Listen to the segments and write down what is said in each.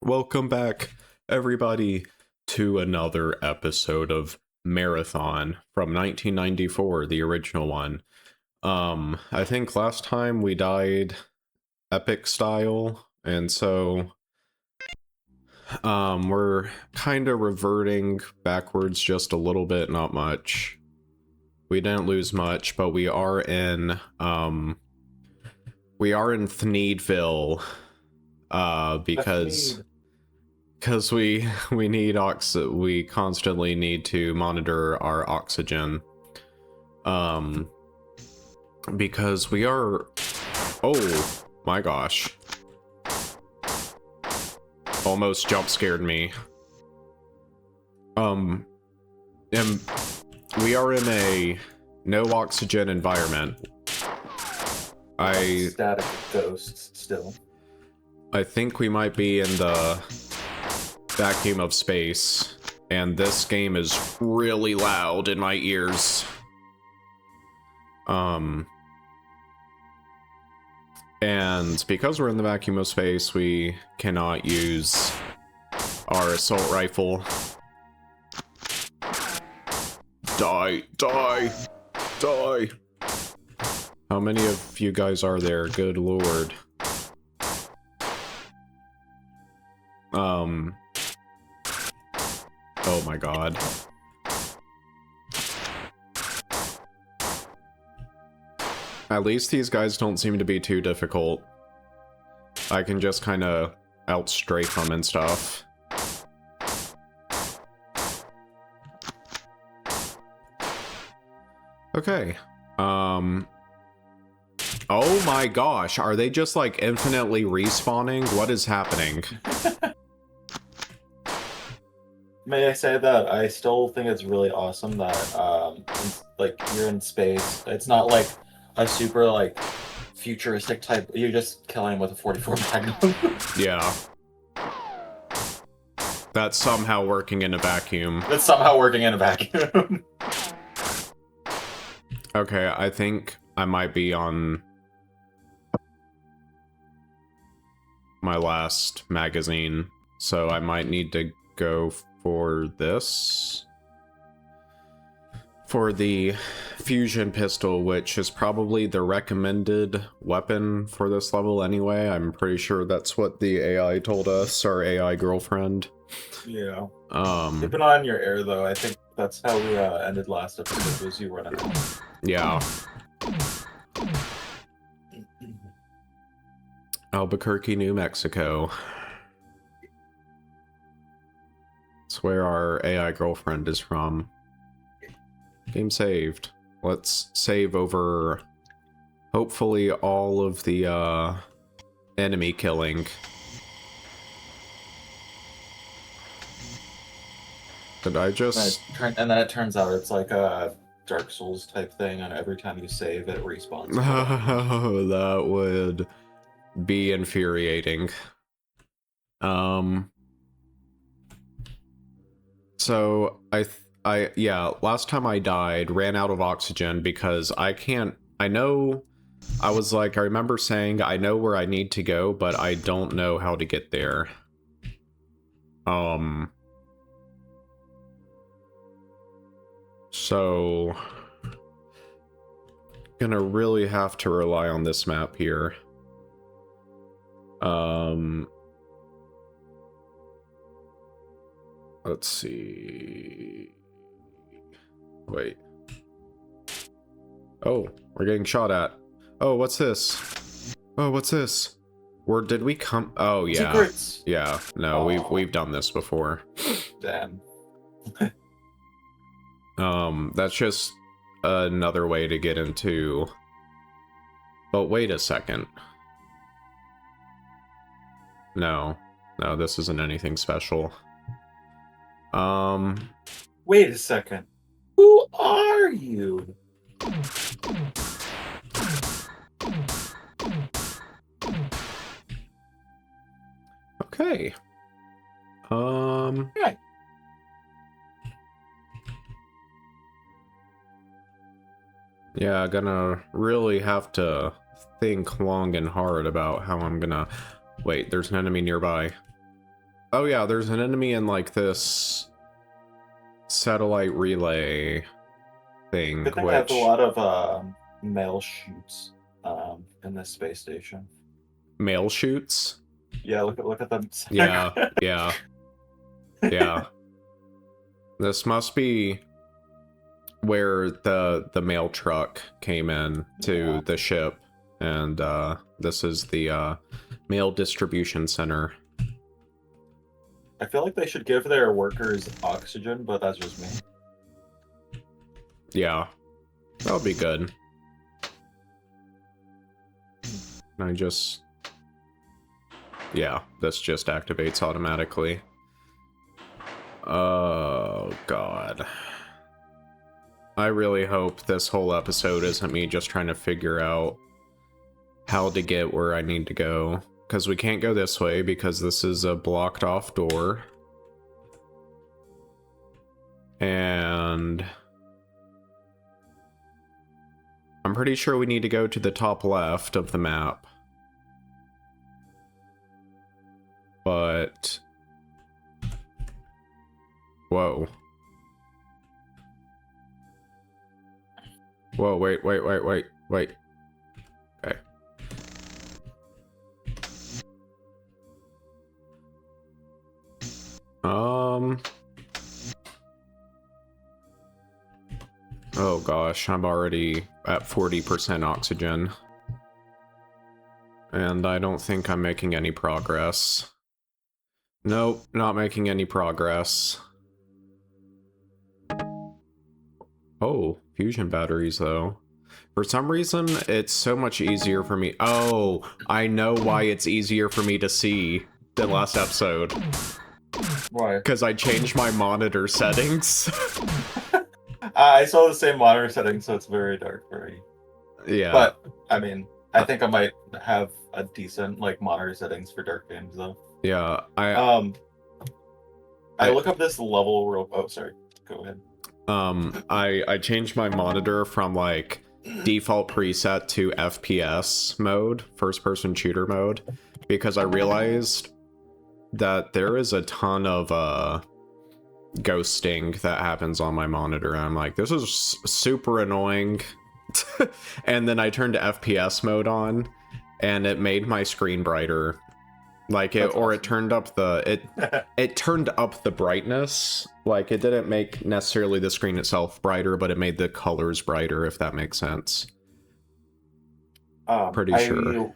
Welcome back, everybody, to another episode of Marathon from 1994, the original one. I think last time we died epic style, and so we're kind of reverting backwards just a little bit, not much. We didn't lose much, but we are in Thneedville, because we need we constantly need to monitor our oxygen, because we are, oh my gosh, almost jump scared me. And we are in a no oxygen environment. Static ghosts still. I think we might be in the vacuum of space, and this game is really loud in my ears. And because we're in the vacuum of space, we cannot use our assault rifle. Die, die, die. How many of you guys are there? Good lord. Oh my god. At least these guys don't seem to be too difficult. I can just kind of outstrafe them and stuff. Okay. Oh my gosh, are they just like infinitely respawning? What is happening? May I say that I still think it's really awesome that like you're in space. It's not like a super like futuristic type. You're just killing with a 44 Magnum. Yeah. That's somehow working in a vacuum. That's somehow working in a vacuum. Okay, I think I might be on my last magazine, so I might need to go for this. For the fusion pistol, which is probably the recommended weapon for this level anyway. I'm pretty sure that's what the AI told us, our AI girlfriend. Yeah. Keep an eye on your air, though. I think that's how we ended last episode, was you running out. Yeah. Albuquerque, New Mexico. That's where our AI girlfriend is from. Game saved. Let's save over, hopefully, all of the enemy killing. Did I just... And then it turns out it's like a Dark Souls type thing, and every time you save, it respawns. Oh, that would be infuriating. So yeah, last time I died, ran out of oxygen because I remember saying I know where I need to go, but I don't know how to get there. So gonna really have to rely on this map here. Let's see. Wait. Oh, we're getting shot at. Oh, what's this? Oh, what's this? Did we come? Oh, yeah. Secrets. Yeah. No, we've done this before. Damn. That's just another way to get into. But wait a second. No, this isn't anything special. Wait a second. Who are you? Okay. Right. Yeah, gonna really have to think long and hard about how I'm gonna... Wait, there's an enemy nearby. Oh yeah, there's an enemy in like this satellite relay thing, Good thing I have which a lot of mail shoots in this space station. mail shoots. Yeah, look at them. Yeah, yeah, yeah. This must be where the mail truck came in to Yeah. the ship, and this is the mail distribution center. I feel like they should give their workers oxygen, but that's just me. Yeah, that'll be good. I just... Yeah, this just activates automatically. Oh, God. I really hope this whole episode isn't me just trying to figure out how to get where I need to go. Because we can't go this way because this is a blocked off door. And I'm pretty sure we need to go to the top left of the map. But... Whoa. Whoa, wait. Okay. Oh gosh, I'm already at 40% oxygen. And I don't think I'm making any progress. Nope, not making any progress. Oh, fusion batteries though. For some reason, it's so much easier for me. Oh, I know why it's easier for me to see than last episode. Why? Because I changed my monitor settings. I saw the same monitor settings, so it's very dark for me. Yeah. But I mean, I think I might have a decent like monitor settings for dark games though. Yeah, I look up this level real. Oh, sorry. Go ahead. I changed my monitor from like default preset to FPS mode, first person shooter mode, because I realized that there is a ton of ghosting that happens on my monitor, and I'm like, this is super annoying. And then I turned to FPS mode on, and it made my screen brighter. Like it, or it turned up the it turned up the brightness. Like it didn't make necessarily the screen itself brighter, but it made the colors brighter, if that makes sense. Pretty sure.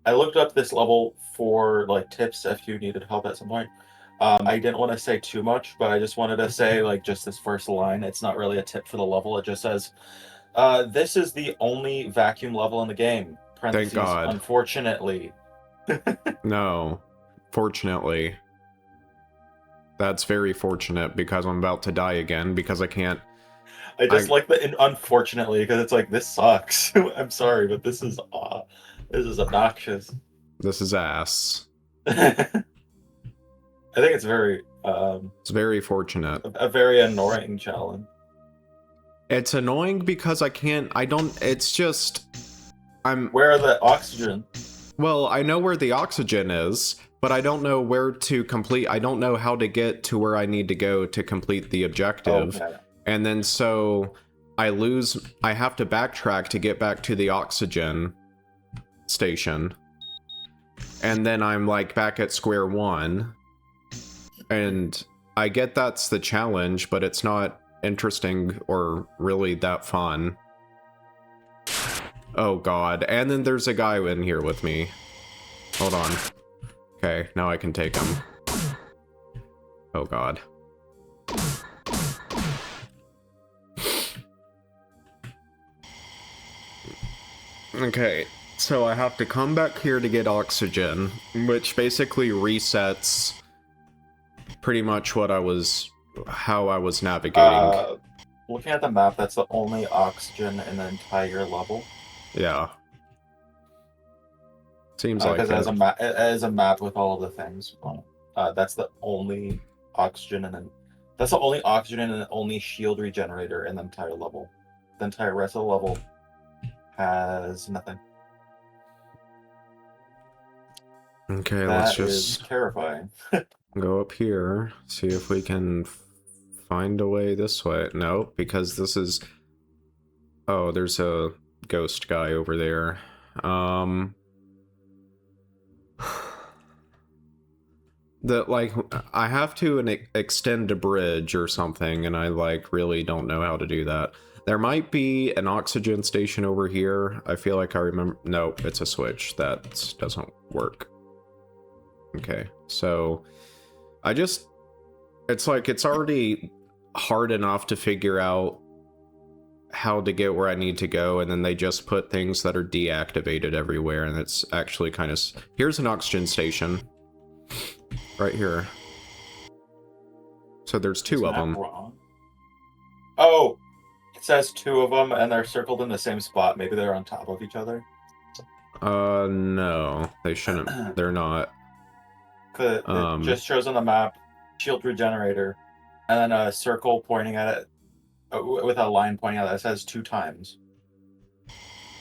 I looked up this level for like tips if you needed help at some point. I didn't want to say too much, but I just wanted to say like just this first line. It's not really a tip for the level. It just says, "This is the only vacuum level in the game." Thank God. Unfortunately. No, fortunately. That's very fortunate because I'm about to die again because I can't. I just like the unfortunately because it's like this sucks. I'm sorry, but this is obnoxious. This is ass. I think it's very it's very fortunate. A very annoying challenge. It's annoying because it's just Where are the oxygen? Well, I know where the oxygen is, but I don't know where to complete. I don't know how to get to where I need to go to complete the objective. Okay. And then so I have to backtrack to get back to the oxygen station. And then I'm like back at square one. And I get that's the challenge, but it's not interesting or really that fun. Oh God, and then there's a guy in here with me. Hold on. Okay, now I can take him. Oh God. Okay, so I have to come back here to get oxygen, which basically resets pretty much how I was navigating. Looking at the map, that's the only oxygen in the entire level. Yeah. Seems like because as a map with all of the things. That's the only oxygen and the only shield regenerator in the entire level. The entire rest of the level has nothing. Okay, That let's is just terrifying. go up here, see if we can find a way this way. No, because this is... Oh, there's a ghost guy over there. That, like, I have to extend a bridge or something, and I, like, really don't know how to do that. There might be an oxygen station over here. I feel like I remember... Nope, it's a switch. That doesn't work. Okay, so... I just... It's like, it's already hard enough to figure out how to get where I need to go, and then they just put things that are deactivated everywhere, and it's actually kind of... Here's an oxygen station. Right here. So there's two of them. Wrong? Oh! It says two of them, and they're circled in the same spot. Maybe they're on top of each other? No. They shouldn't. They're not. It just shows on the map, shield regenerator, and then a circle pointing at it, with a line pointing at it that says 2 times.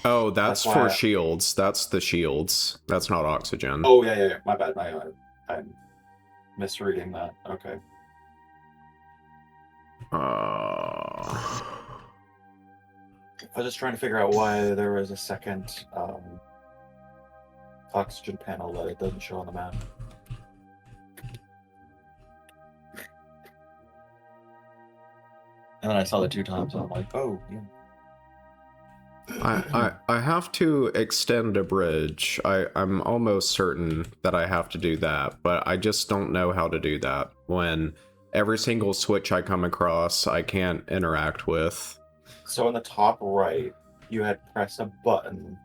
Oh, that's for shields. That's the shields. That's not oxygen. Oh, yeah. My bad. I'm misreading that. Okay. I was just trying to figure out why there was a second oxygen panel that it doesn't show on the map. And then I saw the 2 times, and I'm like, oh, yeah. I have to extend a bridge. I'm almost certain that I have to do that, but I just don't know how to do that when every single switch I come across I can't interact with. So in the top right, you had press a button,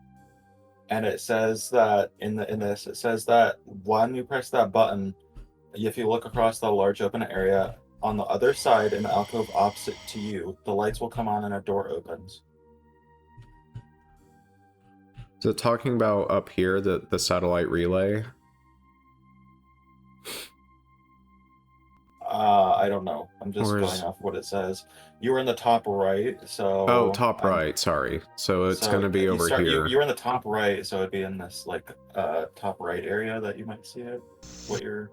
and it says that in this it says that when you press that button, if you look across the large open area on the other side in the alcove opposite to you, the lights will come on and a door opens. Is it talking about up here, the satellite relay? I don't know. I'm just going off what it says. You were in the top right, so... Oh, top right, sorry. So it's going to be over here. You're in the top right, so it'd be in this, like, top right area that you might see it. What you're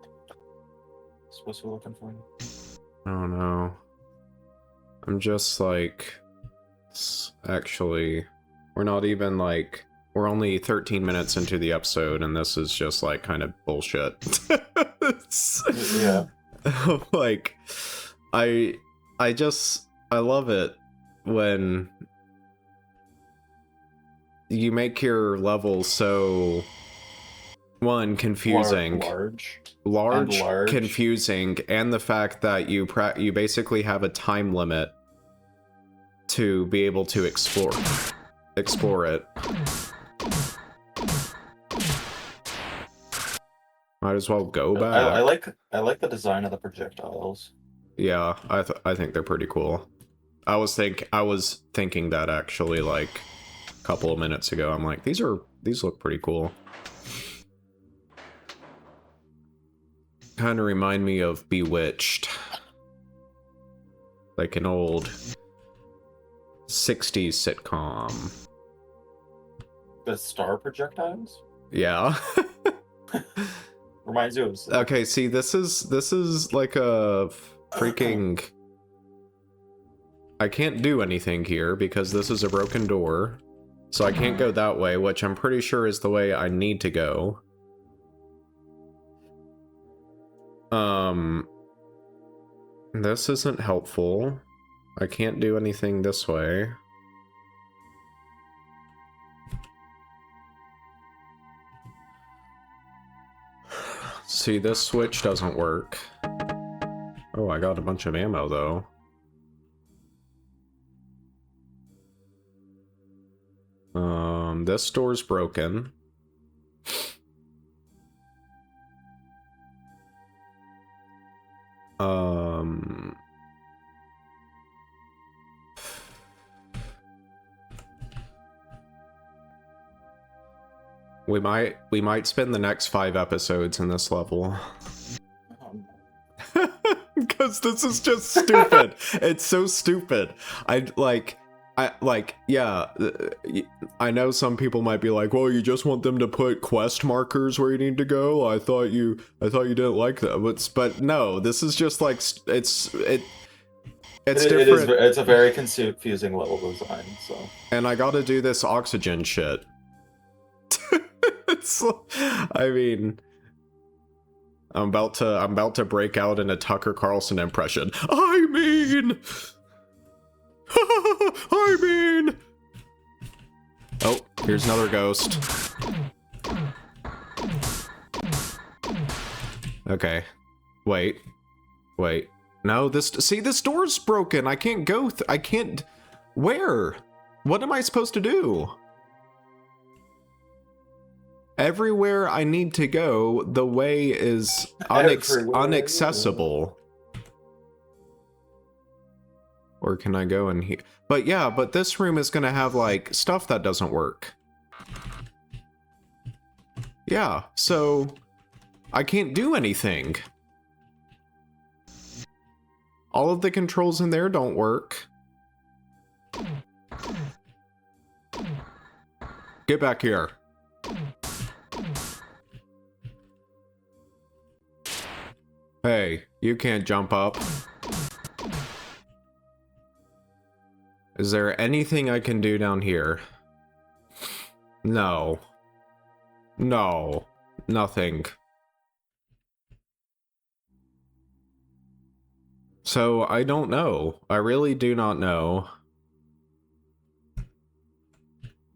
supposed to be looking for. I don't know. I'm just, like... Actually, we're not even, like... We're only 13 minutes into the episode, and this is just, like, kind of bullshit. Yeah. Like, I love it when you make your level so, one, confusing. Large, confusing, and the fact that you basically have a time limit to be able to explore it. Might as well go back. I like the design of the projectiles. Yeah, I think they're pretty cool. I was thinking that actually, like, a couple of minutes ago. I'm like, these look pretty cool. Kind of remind me of Bewitched, like an old 60s sitcom. The star projectiles? Yeah. Reminds you of... Okay, see, this is like a freaking... I can't do anything here because this is a broken door. So I can't go that way, which I'm pretty sure is the way I need to go. This isn't helpful. I can't do anything this way. See, this switch doesn't work. Oh, I got a bunch of ammo, though. This door's broken. We might spend the next 5 episodes in this level. Because this is just stupid. It's so stupid. I know some people might be like, well, you just want them to put quest markers where you need to go. I thought you didn't like that. But no, this is just like, it's different. It's a very confusing level design, so. And I gotta do this oxygen shit. I mean, I'm about to break out in a Tucker Carlson impression. I mean, oh, here's another ghost. Okay, wait. No, this door's broken. I can't go. I can't. Where? What am I supposed to do? Everywhere I need to go, the way is unaccessible. Or can I go in here? But yeah, but this room is gonna have like stuff that doesn't work. Yeah, so I can't do anything. All of the controls in there don't work. Get back here. Hey, you can't jump up. Is there anything I can do down here? No. No. Nothing. So, I don't know. I really do not know.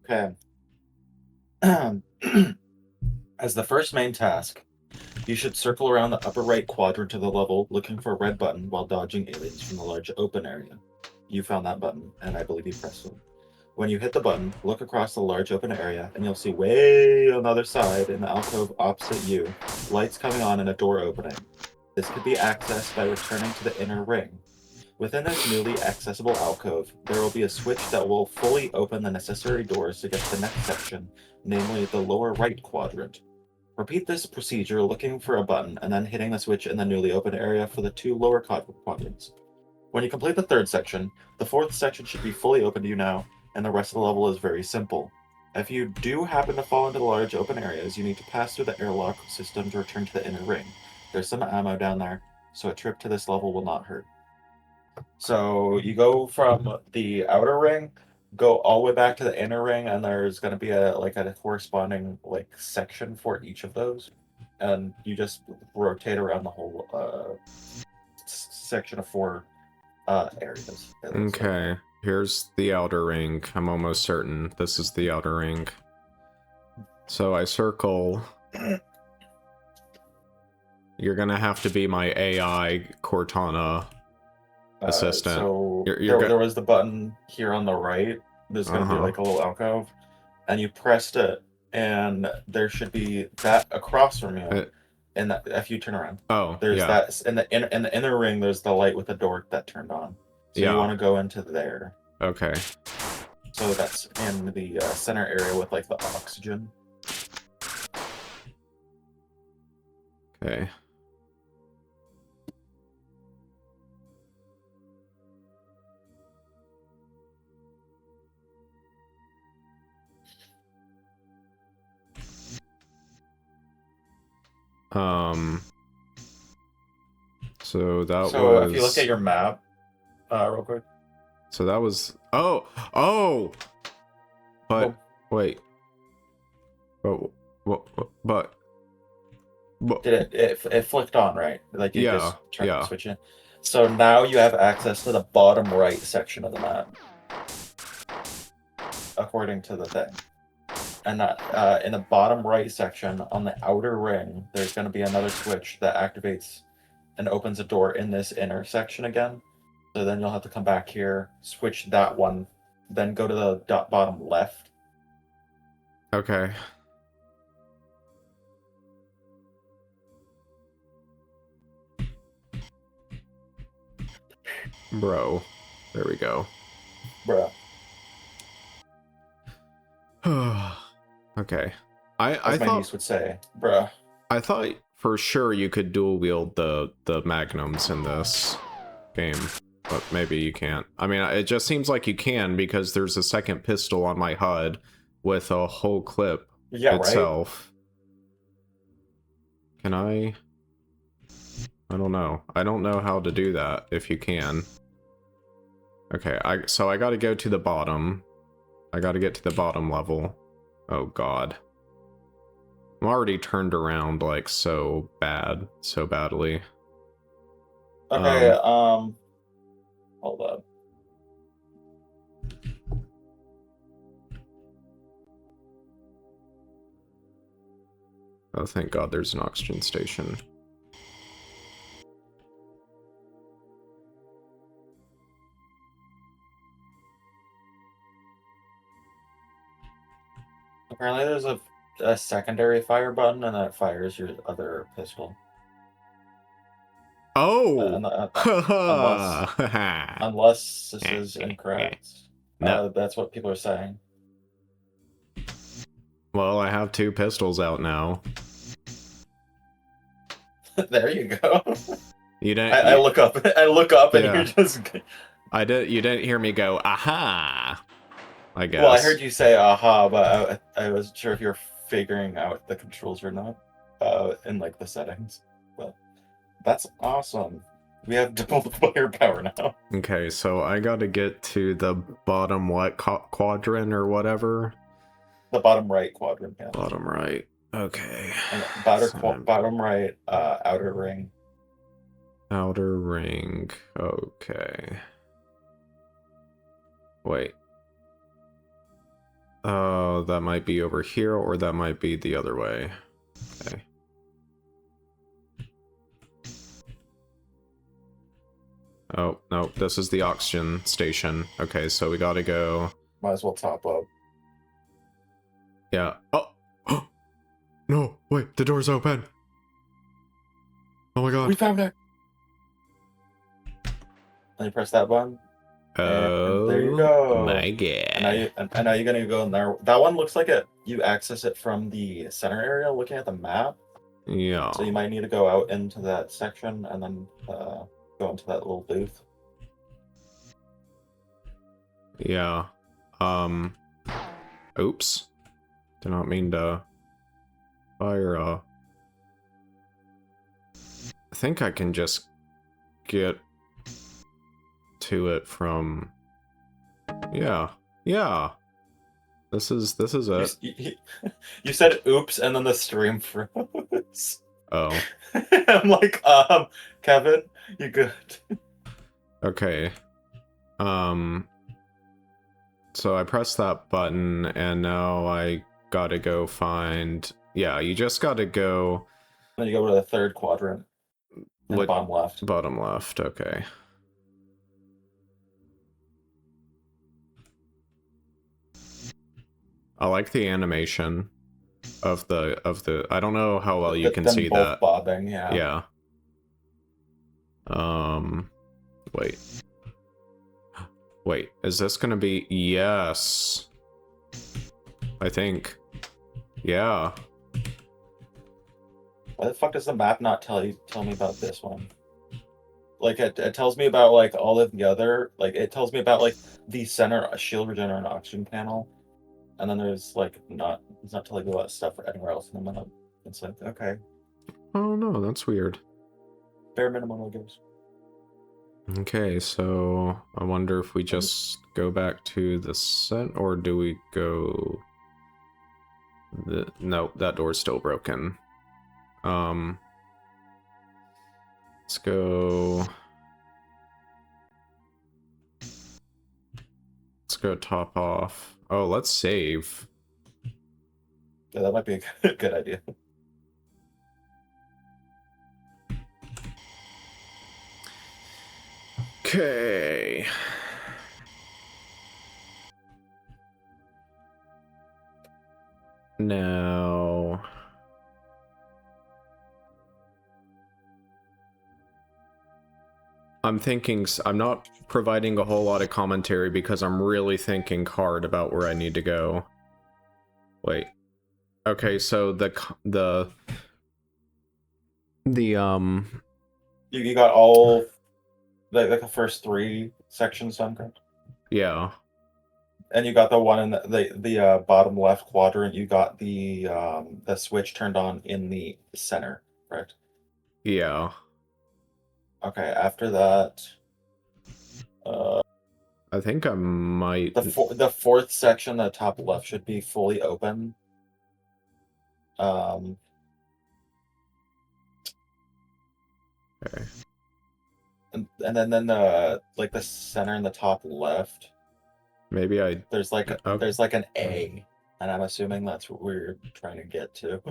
Okay. As the first main task, you should circle around the upper right quadrant of the level looking for a red button while dodging aliens from the large open area. You found that button, and I believe you pressed it. When you hit the button, look across the large open area, and you'll see way on the other side, in the alcove opposite you, lights coming on and a door opening. This could be accessed by returning to the inner ring. Within this newly accessible alcove, there will be a switch that will fully open the necessary doors to get to the next section, namely the lower right quadrant. Repeat this procedure looking for a button and then hitting the switch in the newly open area for the two lower quadrants. When you complete the third section, the fourth section should be fully open to you now, and the rest of the level is very simple. If you do happen to fall into the large open areas, you need to pass through the airlock system to return to the inner ring. There's some ammo down there, so a trip to this level will not hurt. So you go from the outer ring, go all the way back to the inner ring, and there's going to be a corresponding section for each of those, and you just rotate around the whole section of 4 areas. Okay, here's the outer ring. I'm almost certain this is the outer ring. So I circle. You're gonna have to be my AI Cortana assistant. So there was the button here on the right. There's going to be like a little alcove, and you pressed it, and there should be that across from you. And that, if you turn around, there's that in the inner ring. There's the light with the door that turned on. So you want to go into there. Okay. So that's in the center area with like the oxygen. Okay. So if you look at your map, real quick. So that was wait. But did it flicked on, right? Like you just turned to switch in. So now you have access to the bottom right section of the map, according to the thing. And that in the bottom right section on the outer ring, there's going to be another switch that activates and opens a door in this inner section again. So then you'll have to come back here, switch that one, then go to the bottom left. Okay. Bro. There we go. Bro. Okay. As my niece would say, bruh. I thought for sure you could dual wield the magnums in this game. But maybe you can't. I mean, it just seems like you can because there's a second pistol on my HUD with a whole clip Yeah, right? itself. Can I? I don't know. I don't know how to do that, if you can. Okay, so I gotta go to the bottom. I gotta get to the bottom level. Oh god. I'm already turned around, like, so badly. Okay, hold up. Oh, thank god there's an oxygen station. Apparently there's a secondary fire button, and that fires your other pistol. Oh! Unless this is incorrect. No. That's what people are saying. Well, I have 2 pistols out now. There you go. You didn't. I look up. I look up, and Yeah. you're just. You didn't hear me go, aha! I guess. Well, I heard you say "aha," but I wasn't sure if you were figuring out the controls or not, in like the settings. But that's awesome. We have double the firepower now. Okay, so I gotta get to the bottom quadrant or whatever. The bottom right quadrant, yeah. Bottom right. Okay. And bottom right, outer ring. Outer ring. Okay. Wait. That might be over here, or that might be the other way. Okay. Oh, no, this is the oxygen station. Okay, so we gotta go... Might as well top up. Yeah. Oh! No! Wait, the door's open! Oh my god. We found it! And you press that button. Oh, there you go. My god. And now you're gonna go in there. That one looks like you access it from the center area looking at the map. Yeah. So you might need to go out into that section and then go into that little booth. Yeah. Oops. Did not mean to fire I think I can just get to it from... Yeah. This is it. You said oops and then the stream froze. Oh. I'm like, Kevin, you good? Okay. So I pressed that button and now I gotta go find... Yeah, you just gotta go... Then you go to the third quadrant. What? Bottom left. Bottom left, okay. I like the animation of the I don't know how well you can see that. Bobbing, yeah. Yeah. Wait, is this gonna be... Yes. I think. Yeah. Why the fuck does the map not tell me about this one? Like it tells me about like all of the other, like it tells me about like the center shield regenerate and oxygen panel, and then there's like it's not telling me about stuff for anywhere else in the map. It's like, okay, Oh no, that's weird. bare minimum, I guess. Okay, so I wonder if we just go back to the set, or do we go... No, that door's still broken. Let's go... Let's go top off. Oh, let's save. Yeah, that might be a good idea. Okay. Now... I'm not providing a whole lot of commentary because I'm really thinking hard about where I need to go. Wait. Okay, so You got all like the first 3 sections done, correct? Yeah. And you got the one in the bottom left quadrant. You got the switch turned on in the center, correct? Yeah. Okay. After that, I think I might. the 4th section, the top left, should be fully open. Okay. And then the like the center in the top left. Maybe I. There's like Okay. there's like an A, and I'm assuming that's what we're trying to get to.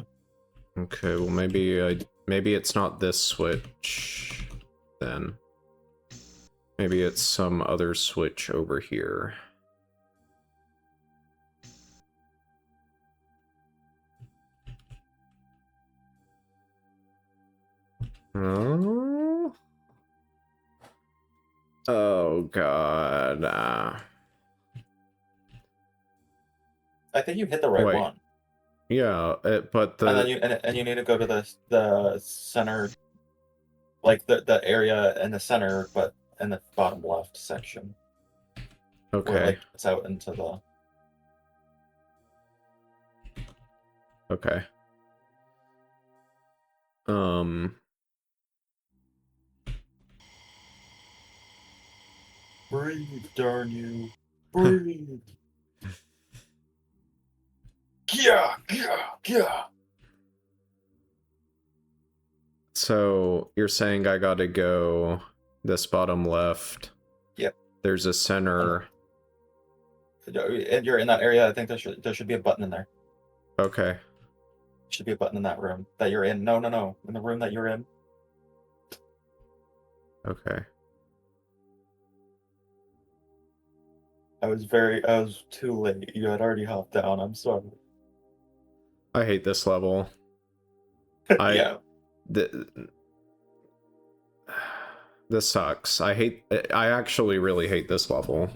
Okay. Well, maybe it's not this switch. Then. Maybe it's some other switch over here. Oh, oh God. I think you hit the right Wait. one. Yeah, but the And then you need to go to the center, like the area in the center, but in the bottom left section. Where okay. like it's out into the. Okay. Breathe, darn you. Breathe. Yeah. So you're saying I gotta go this bottom left? Yep. There's a center. And you're in that area. I think there should be a button in there. Okay. Should be a button in that room that you're in. No. In the room that you're in. Okay. I was too late. You had already hopped down. I'm sorry. I hate this level. Yeah. This sucks. I actually really hate this level.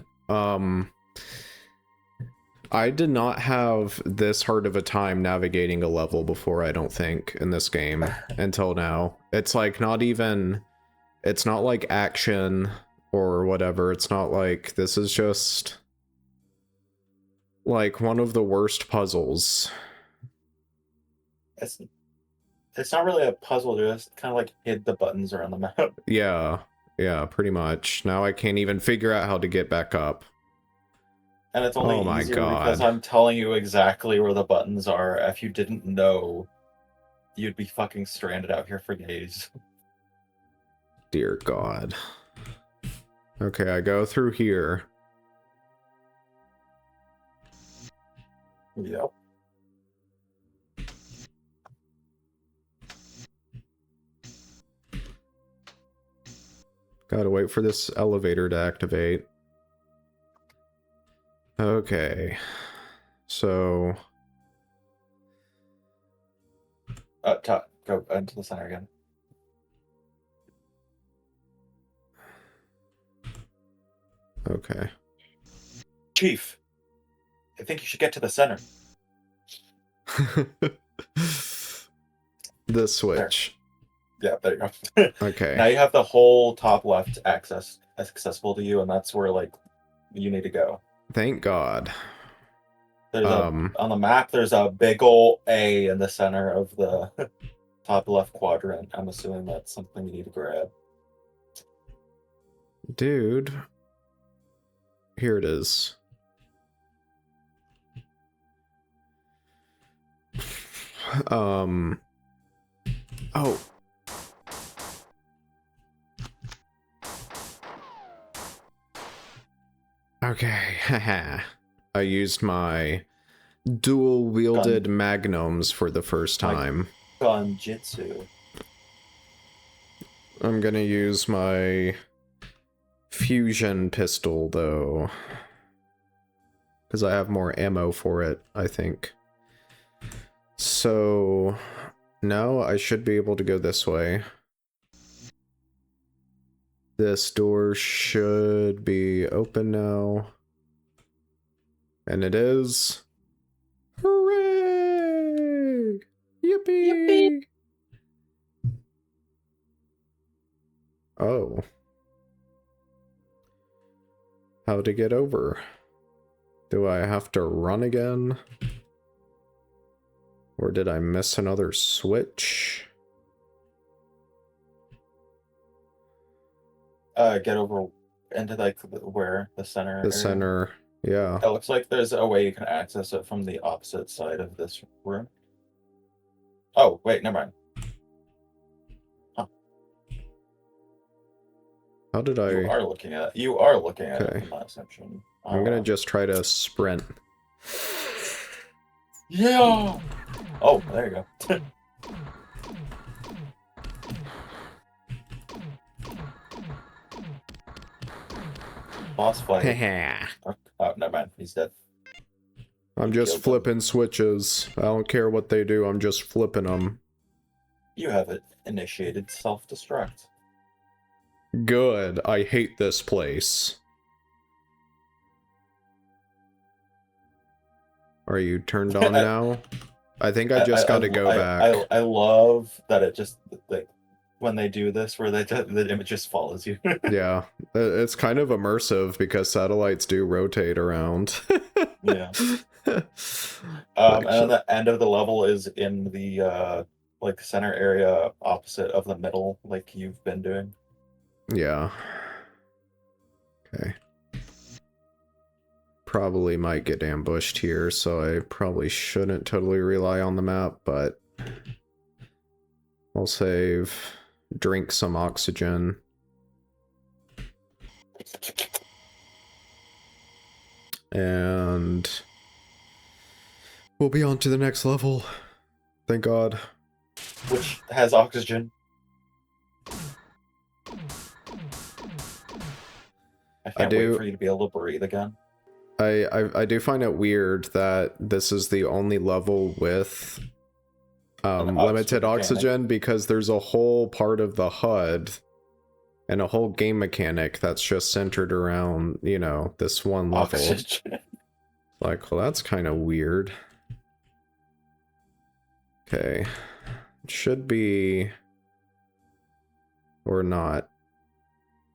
I did not have this hard of a time navigating a level before, I don't think, in this game until now. It's like it's not like action or whatever. It's not like, this is just like one of the worst puzzles. It's not really a puzzle, just kind of like hid the buttons around the map. Yeah, pretty much. Now I can't even figure out how to get back up. And it's only easier because I'm telling you exactly where the buttons are. If you didn't know, you'd be fucking stranded out here for days. Dear God. Okay, I go through here. Yep. Gotta wait for this elevator to activate. Okay. So... Go into the center again. Okay. Chief, I think you should get to the center. The switch. Yeah, there you go. Okay. Now you have the whole top left accessible to you, and that's where like you need to go. Thank God. There's on the map. There's a big ol' A in the center of the top left quadrant. I'm assuming that's something you need to grab. Dude. Here it is. Oh. Okay, haha. I used my dual-wielded magnums for the first time. Gunjitsu. I'm gonna use my fusion pistol, though. Because I have more ammo for it, I think. So... now I should be able to go this way. This door should be open now. And it is. Hooray! Yippee! Yippee! Oh. how to get over. Do I have to run again? Or did I miss another switch? Get over into like where the center. The area. center, yeah. It looks like there's a way you can access it from the opposite side of this room. Oh, wait, never mind. How did I... You are looking at it Okay. from that section. I'm gonna just try to sprint. Yeah! Oh, there you go. Boss fight. Oh, never mind. He's dead. I'm just flipping switches. I don't care what they do, I'm just flipping them. You have it initiated self-destruct. Good. I hate this place. Are you turned on now? I think I just gotta go back. I love that it just, like, when they do this, where the image just follows you. Yeah. It's kind of immersive because satellites do rotate around. Yeah. And then the end of the level is in the, like, center area opposite of the middle, like you've been doing. Yeah. Okay. Probably might get ambushed here, so I probably shouldn't totally rely on the map, but I'll save, drink some oxygen. And we'll be on to the next level. Thank God. Which has oxygen. I can't wait for you to be able to breathe again. I do find it weird that this is the only level with limited oxygen, because there's a whole part of the HUD and a whole game mechanic that's just centered around, you know, this one level. Oxygen. Like, well, that's kind of weird. Okay. Should be... or not.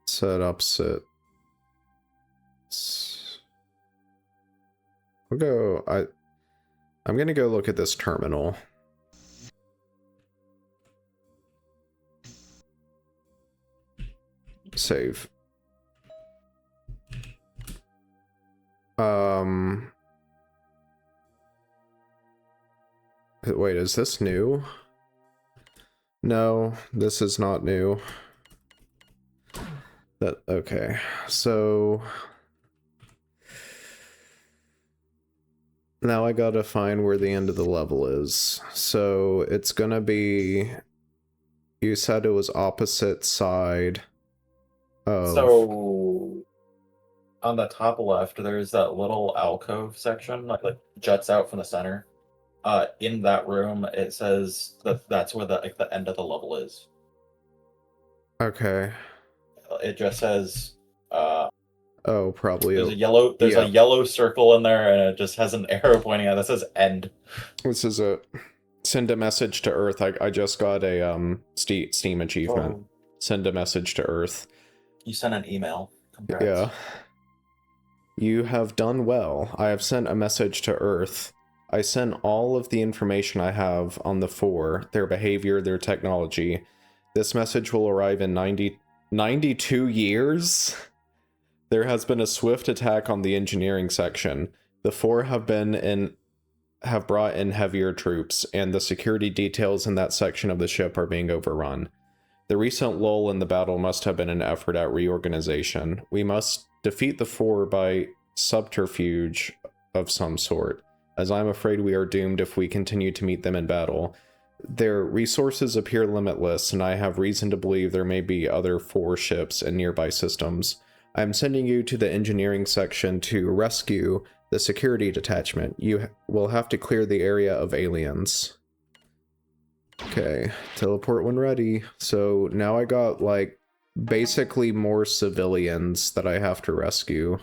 Set up, sit. We'll go... I'm gonna go look at this terminal. Save. Wait, is this new? No, this is not new. Okay, so now I gotta find where the end of the level is. So it's gonna be, you said it was opposite side of... So on the top left, there's that little alcove section, like juts out from the center. In that room, it says that's where the end of the level is. Okay. It just says oh, probably there's a yellow circle in there, and it just has an arrow pointing out that says end. This is a send a message to Earth. I just got a Steam achievement. Oh. Send a message to Earth. You sent an email. Congrats. Yeah. You have done well. I have sent a message to Earth. I sent all of the information I have on the four, their behavior, their technology. This message will arrive in 92 years? There has been a swift attack on the engineering section. The four have brought in heavier troops, and the security details in that section of the ship are being overrun. The recent lull in the battle must have been an effort at reorganization. We must defeat the four by subterfuge of some sort, as I'm afraid we are doomed if we continue to meet them in battle. Their resources appear limitless, and I have reason to believe there may be other four ships in nearby systems. I am sending you to the engineering section to rescue the security detachment. You will have to clear the area of aliens. Okay, teleport when ready. So now I got, like, basically more civilians that I have to rescue.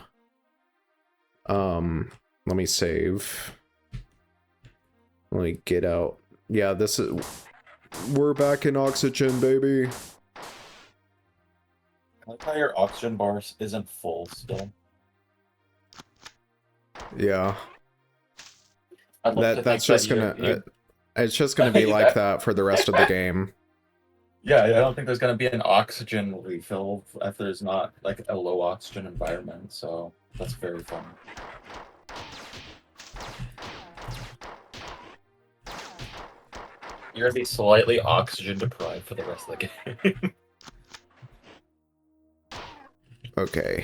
Let me save. Let me get out. Yeah, this is... we're back in oxygen, baby. I like how your oxygen bar isn't full still. Yeah. I'd love to That's think that just gonna you it's just gonna be like that for the rest of the game. yeah, I don't think there's gonna be an oxygen refill if there's not like a low oxygen environment. So that's very fun. You're gonna be slightly oxygen deprived for the rest of the game. Okay.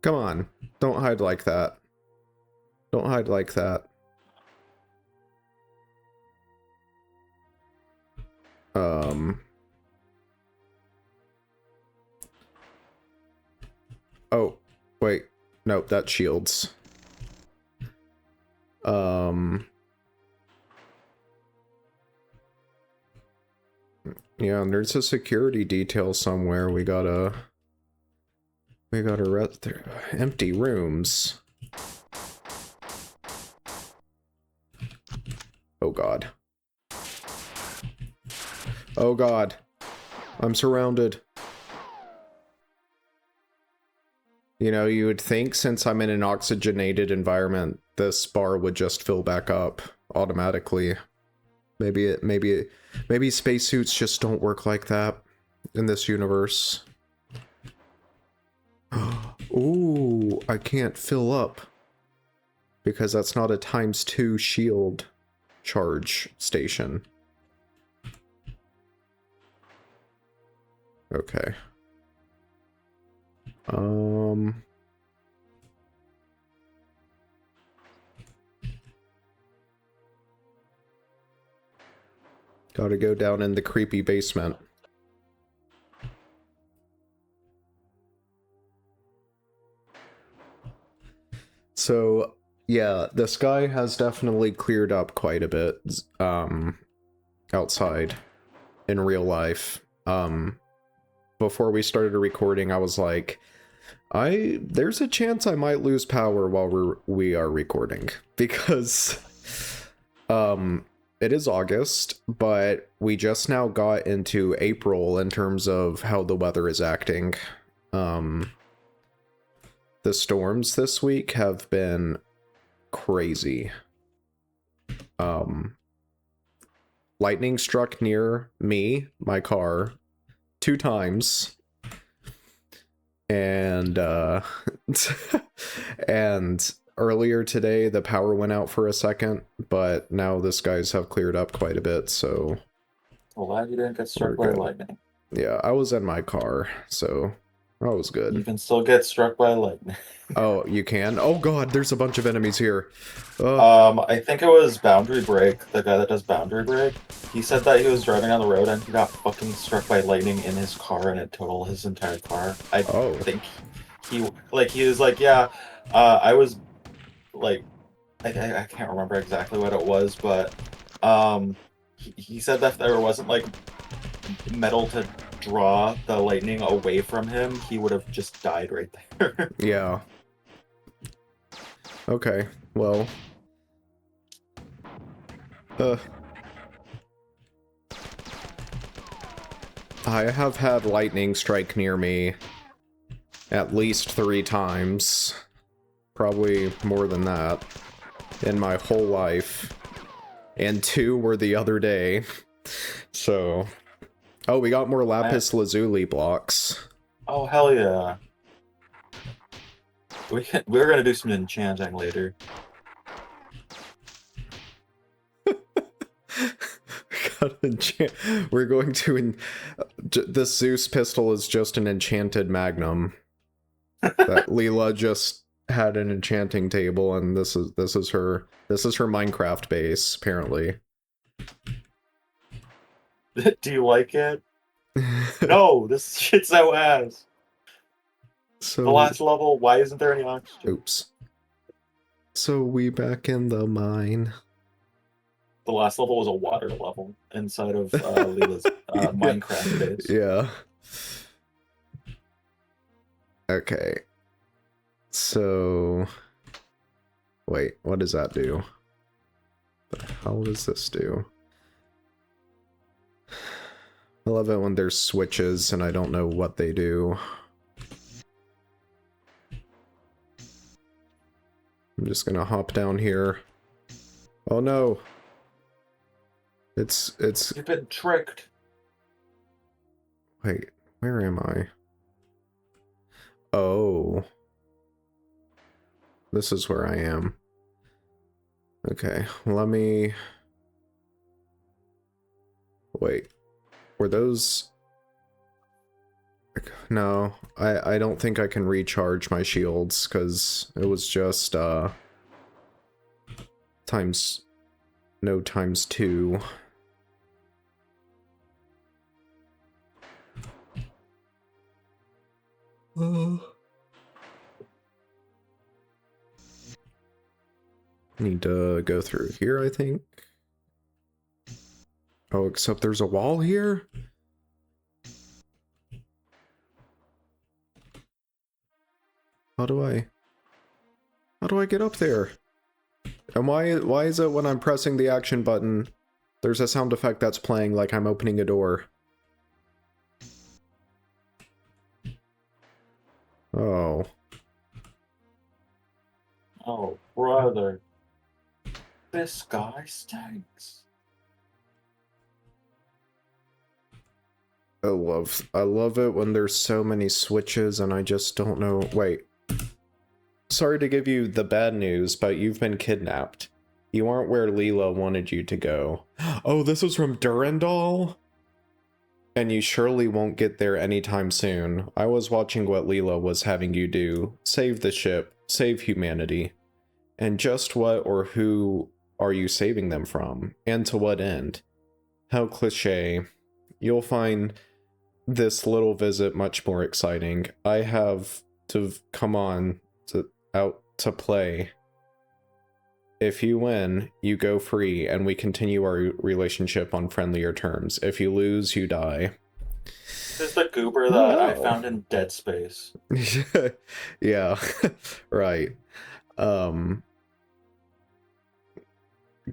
Come on. Don't hide like that. Don't hide like that. Oh, wait. Nope, that shields. Yeah, and there's a security detail somewhere. We gotta empty rooms. Oh god. Oh god. I'm surrounded. You know, you would think since I'm in an oxygenated environment, this bar would just fill back up automatically. Maybe spacesuits just don't work like that in this universe. Ooh, I can't fill up because that's not a ×2 shield charge station. Okay. Gotta go down in the creepy basement. So, yeah, the sky has definitely cleared up quite a bit, outside in real life. Before we started recording, I was like, there's a chance I might lose power while we are recording, because, it is August, but we just now got into April in terms of how the weather is acting. The storms this week have been crazy. Lightning struck near me, my car, 2 times. And, and earlier today, the power went out for a second, but now the skies have cleared up quite a bit, so... Well, glad you didn't get struck by lightning. Yeah, I was in my car, so that was good. You can still get struck by lightning. Oh, you can? Oh god, there's a bunch of enemies here. I think it was Boundary Break, the guy that does Boundary Break. He said that he was driving on the road and he got fucking struck by lightning in his car and it totaled his entire car. I think he was like, yeah, I was like, I can't remember exactly what it was, but he said that if there wasn't like metal to draw the lightning away from him, he would have just died right there. Yeah. Okay, well. I have had lightning strike near me at least 3 times. Probably more than that in my whole life. And 2 were the other day. So... Oh, we got more lapis lazuli blocks. Oh, hell yeah. We're gonna do some enchanting later. We're going to... The Zeus pistol is just an enchanted magnum. That Leela just had an enchanting table, and this is her Minecraft base, apparently. Do you like it? No, this shit's so ass. So the last level, why isn't there any oxygen? Oops. So we back in the mine. The last level was a water level inside of Leela's Minecraft base. Yeah. Okay. So... Wait, what does that do? What the hell does this do? I love it when there's switches and I don't know what they do. I'm just gonna hop down here. Oh no! It's... You've been tricked. Wait, where am I? Oh. This is where I am. Okay, let me... Wait. Were those... No, I don't think I can recharge my shields, because it was just, times... No, times 2. Need to go through here, I think. Oh, except there's a wall here? How do I get up there? And why is it when I'm pressing the action button, there's a sound effect that's playing like I'm opening a door? Oh. Oh, brother. This guy stinks. I love it when there's so many switches and I just don't know. Wait. Sorry to give you the bad news, but you've been kidnapped. You aren't where Leela wanted you to go. Oh, this was from Durandal? And you surely won't get there anytime soon. I was watching what Leela was having you do. Save the ship. Save humanity. And just what or who are you saving them from? And to what end? How cliché. You'll find this little visit much more exciting. I have to come on out to play. If you win, you go free, and we continue our relationship on friendlier terms. If you lose, you die. This is the goober that I found in Dead Space. Yeah, right.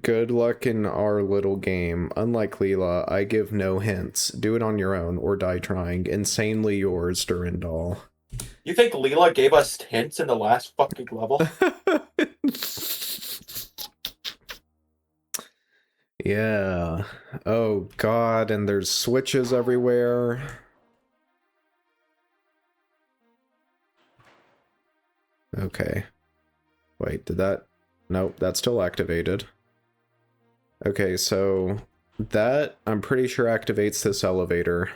Good luck in our little game. Unlike Leela, I give no hints. Do it on your own, or die trying. Insanely yours, Durandal. You think Leela gave us hints in the last fucking level? Yeah. Oh god, and there's switches everywhere. Okay. Wait, did that... Nope, that's still activated. Okay, so... That, I'm pretty sure, activates this elevator.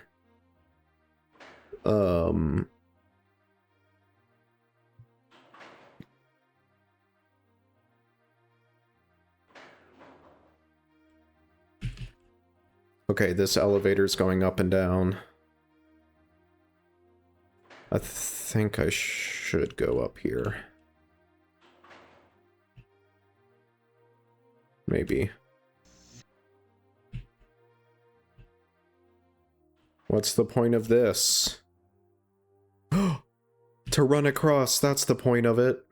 Okay, this elevator's going up and down. I think I should go up here. Maybe. What's the point of this? To run across, that's the point of it.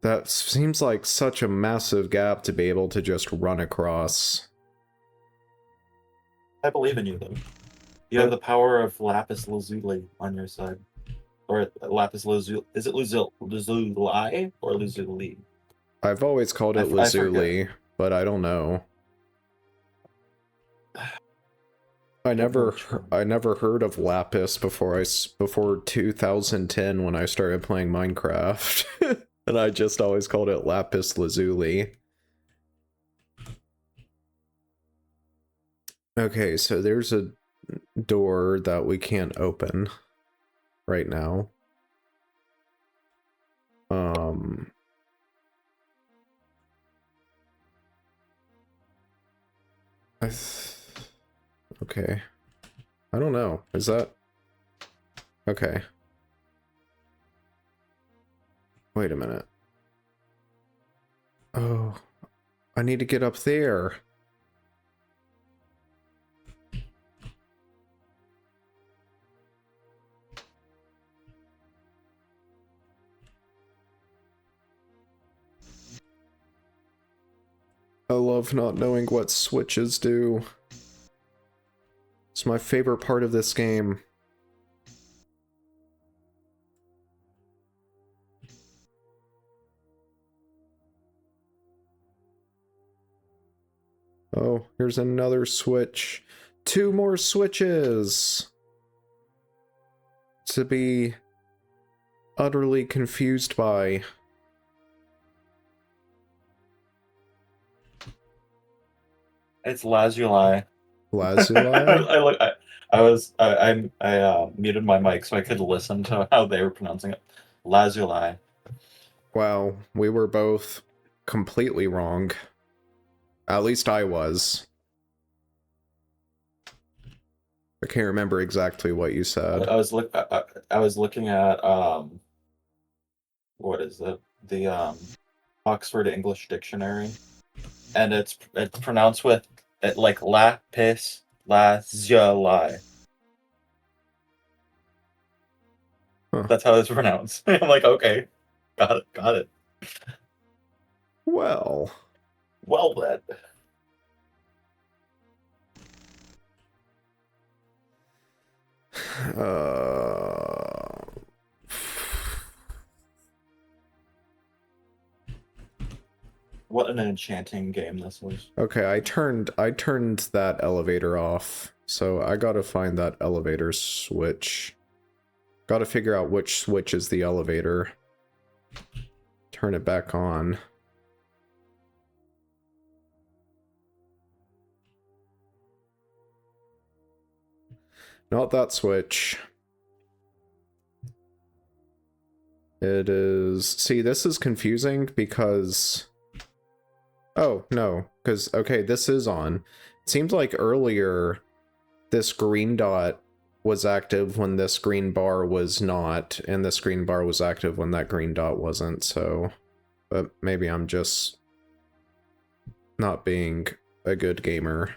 That seems like such a massive gap to be able to just run across. I believe in you, though. You have the power of Lapis Lazuli on your side. Or Lapis Lazuli. Is it Lazuli or Lazuli? I've always called it Lazuli, but I don't know. I never heard of Lapis before 2010 when I started playing Minecraft. And I just always called it Lapis Lazuli. Okay, so there's a door that we can't open right now. Okay. I don't know. Is that... Okay. Wait a minute. Oh, I need to get up there. I love not knowing what switches do. It's my favorite part of this game. Oh, here's another switch. 2 more switches! To be utterly confused by. It's Lazuli. Lazuli? I muted my mic so I could listen to how they were pronouncing it. Lazuli. Wow, we were both completely wrong. At least I was. I can't remember exactly what you said. I was looking at what is it? The Oxford English Dictionary, and it's pronounced with it like lapis lazuli. Huh. That's how it's pronounced. I'm like, okay, got it. Well then. What an enchanting game this was. Okay, I turned that elevator off, so I gotta find that elevator switch. Gotta figure out which switch is the elevator. Turn it back on. Not that switch. It is... See, this is confusing because... Oh, no. Because, okay, this is on. It seems like earlier this green dot was active when this green bar was not, and this green bar was active when that green dot wasn't, so... But maybe I'm just not being a good gamer.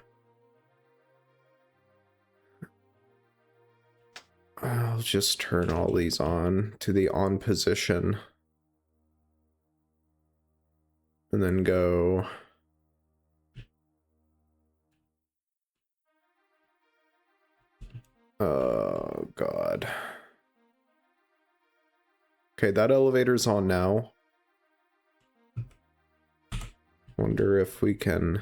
I'll just turn all these on to the on position. And then go... Oh, God. Okay, that elevator's on now. Wonder if we can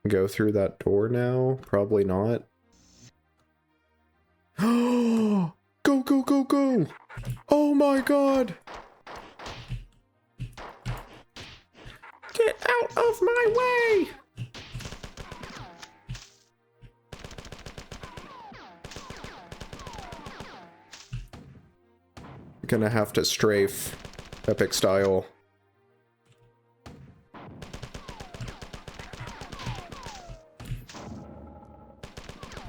go through that door now? Probably not. Go, go, go, go! Oh my god! Get out of my way! Gonna have to strafe, epic style.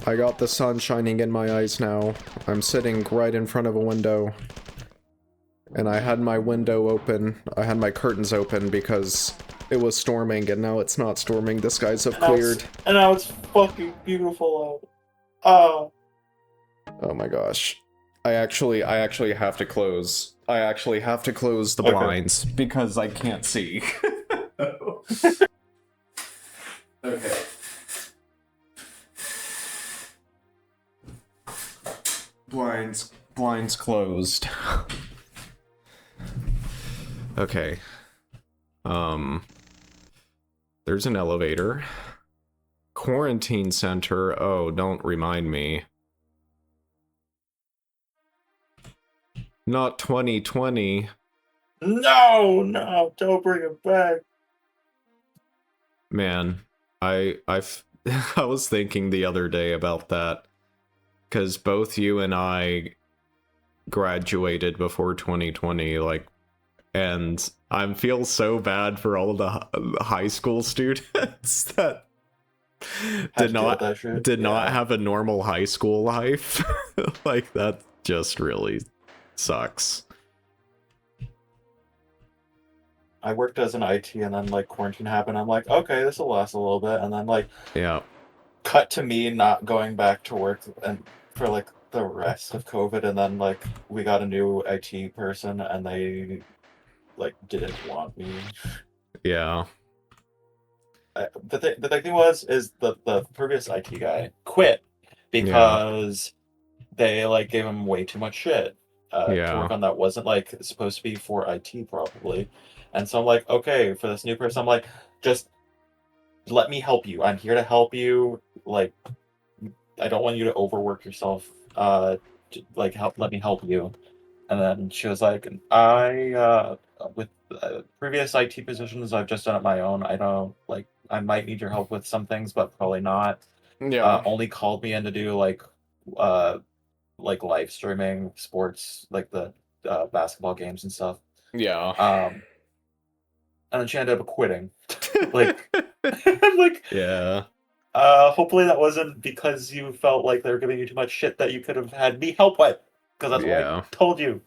I got the sun shining in my eyes now. I'm sitting right in front of a window. And I had my window open. I had my curtains open because it was storming, and now it's not storming. The skies have cleared. And now it's fucking beautiful out. Oh. Oh my gosh. I actually have to close. I actually have to close the blinds because I can't see. Okay. Blinds closed. Okay. There's an elevator. Quarantine center. Oh, don't remind me. Not 2020. No, don't bring it back. Man, I was thinking the other day about that. Because both you and I graduated before 2020, like, and I feel so bad for all the high school students that did not have a normal high school life. Like, that just really sucks. I worked as an IT, and then like quarantine happened. I'm like, okay, this will last a little bit, and then like, yeah, cut to me not going back to work and for like the rest of COVID, and then like we got a new IT person, and they like didn't want me. Yeah. The thing was is the previous IT guy quit Yeah. because they like gave him way too much shit to Yeah. work on that wasn't like supposed to be for IT probably. And so I'm like, okay, for this new person, I'm like, just let me help you. I'm here to help you. Like, I don't want you to overwork yourself. Like, let me help you. And then she was like, with previous IT positions, I've just done it my own. I don't like, I might need your help with some things, but probably not. Yeah. Only called me in to do like live streaming sports, like the basketball games and stuff. Yeah. And then she ended up quitting. Like, I'm like, Yeah. hopefully that wasn't because you felt like they were giving you too much shit that you could have had me help with, because that's what I Yeah. told you.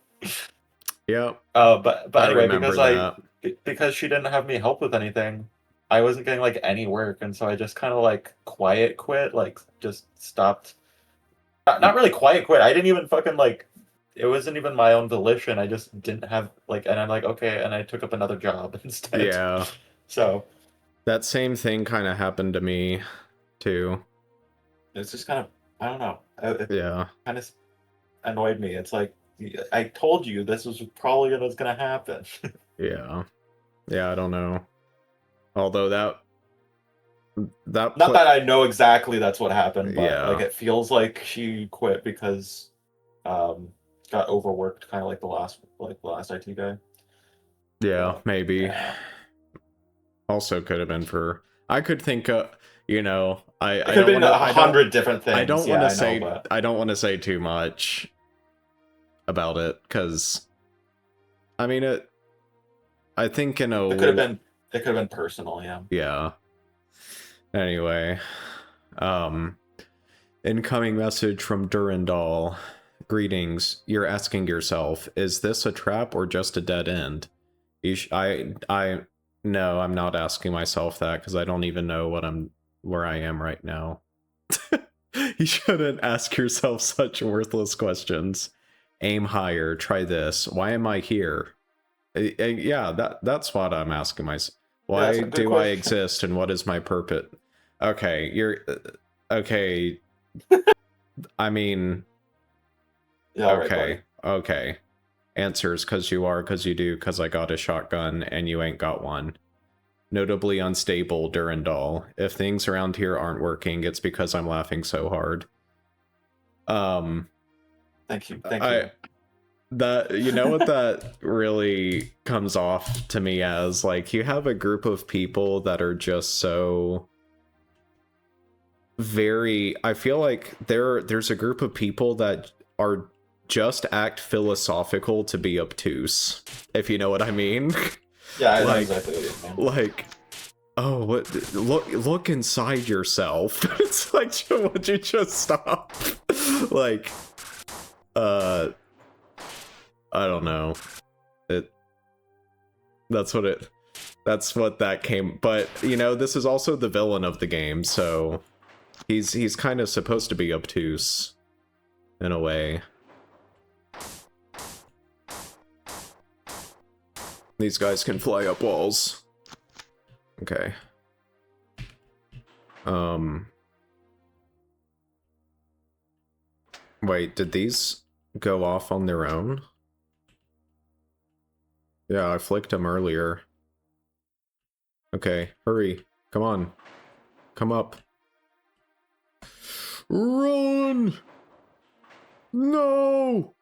Yeah. But I anyway, remember that. because she didn't have me help with anything, I wasn't getting like any work, and so I just kind of like quiet quit, like just stopped. Not really quiet quit. I didn't even fucking like. It wasn't even my own volition. I just didn't have like, and I'm like, okay, and I took up another job instead. Yeah. So That same thing kind of happened to me too. it's just kind of, I don't know. It Yeah. kind of annoyed me. It's like I told you this was probably what was gonna happen. Yeah. Yeah, I don't know. Although that Not that I know exactly that's what happened, but like yeah. it feels like she quit because um got overworked, kind of like the last IT guy. Yeah, So, maybe. yeah, Also could have been for I could think you know, it I could have don't been want to 100 different I things. don't want Yeah, to I know, say but I don't want to say too much about it cuz I mean it I think in a it could have been personal. Yeah. yeah. Anyway, um incoming message from Durandal. Greetings. You're asking yourself, is this a trap or just a dead end? No, I'm not asking myself that because I don't even know where I am right now. You shouldn't ask yourself such worthless questions. Aim higher. Try this. Why am I here? Yeah, that's what I'm asking myself. Yeah, that's Why a good do I question. exist and what is my purpose? Okay, you're okay. I mean, Yeah, all right, buddy. okay. Answers because you do, because I got a shotgun and you ain't got one. Notably unstable, Durandal. If things around here aren't working, it's because I'm laughing so hard. Thank you. Thank you. That, you know what that really comes off to me as? Like, you have a group of people that are just so very, I feel like there's a group of people that are just act philosophical to be obtuse, if you know what I mean. Yeah, I know like exactly what you mean. like oh, what, look inside yourself. It's like, would you just stop? Like I don't know. It that's what that came, but you know, this is also the villain of the game, so he's kind of supposed to be obtuse in a way. These guys can fly up walls. Okay. Wait, did these go off on their own? Yeah, I flicked them earlier. Okay, hurry. Come on. Come up. Run! No!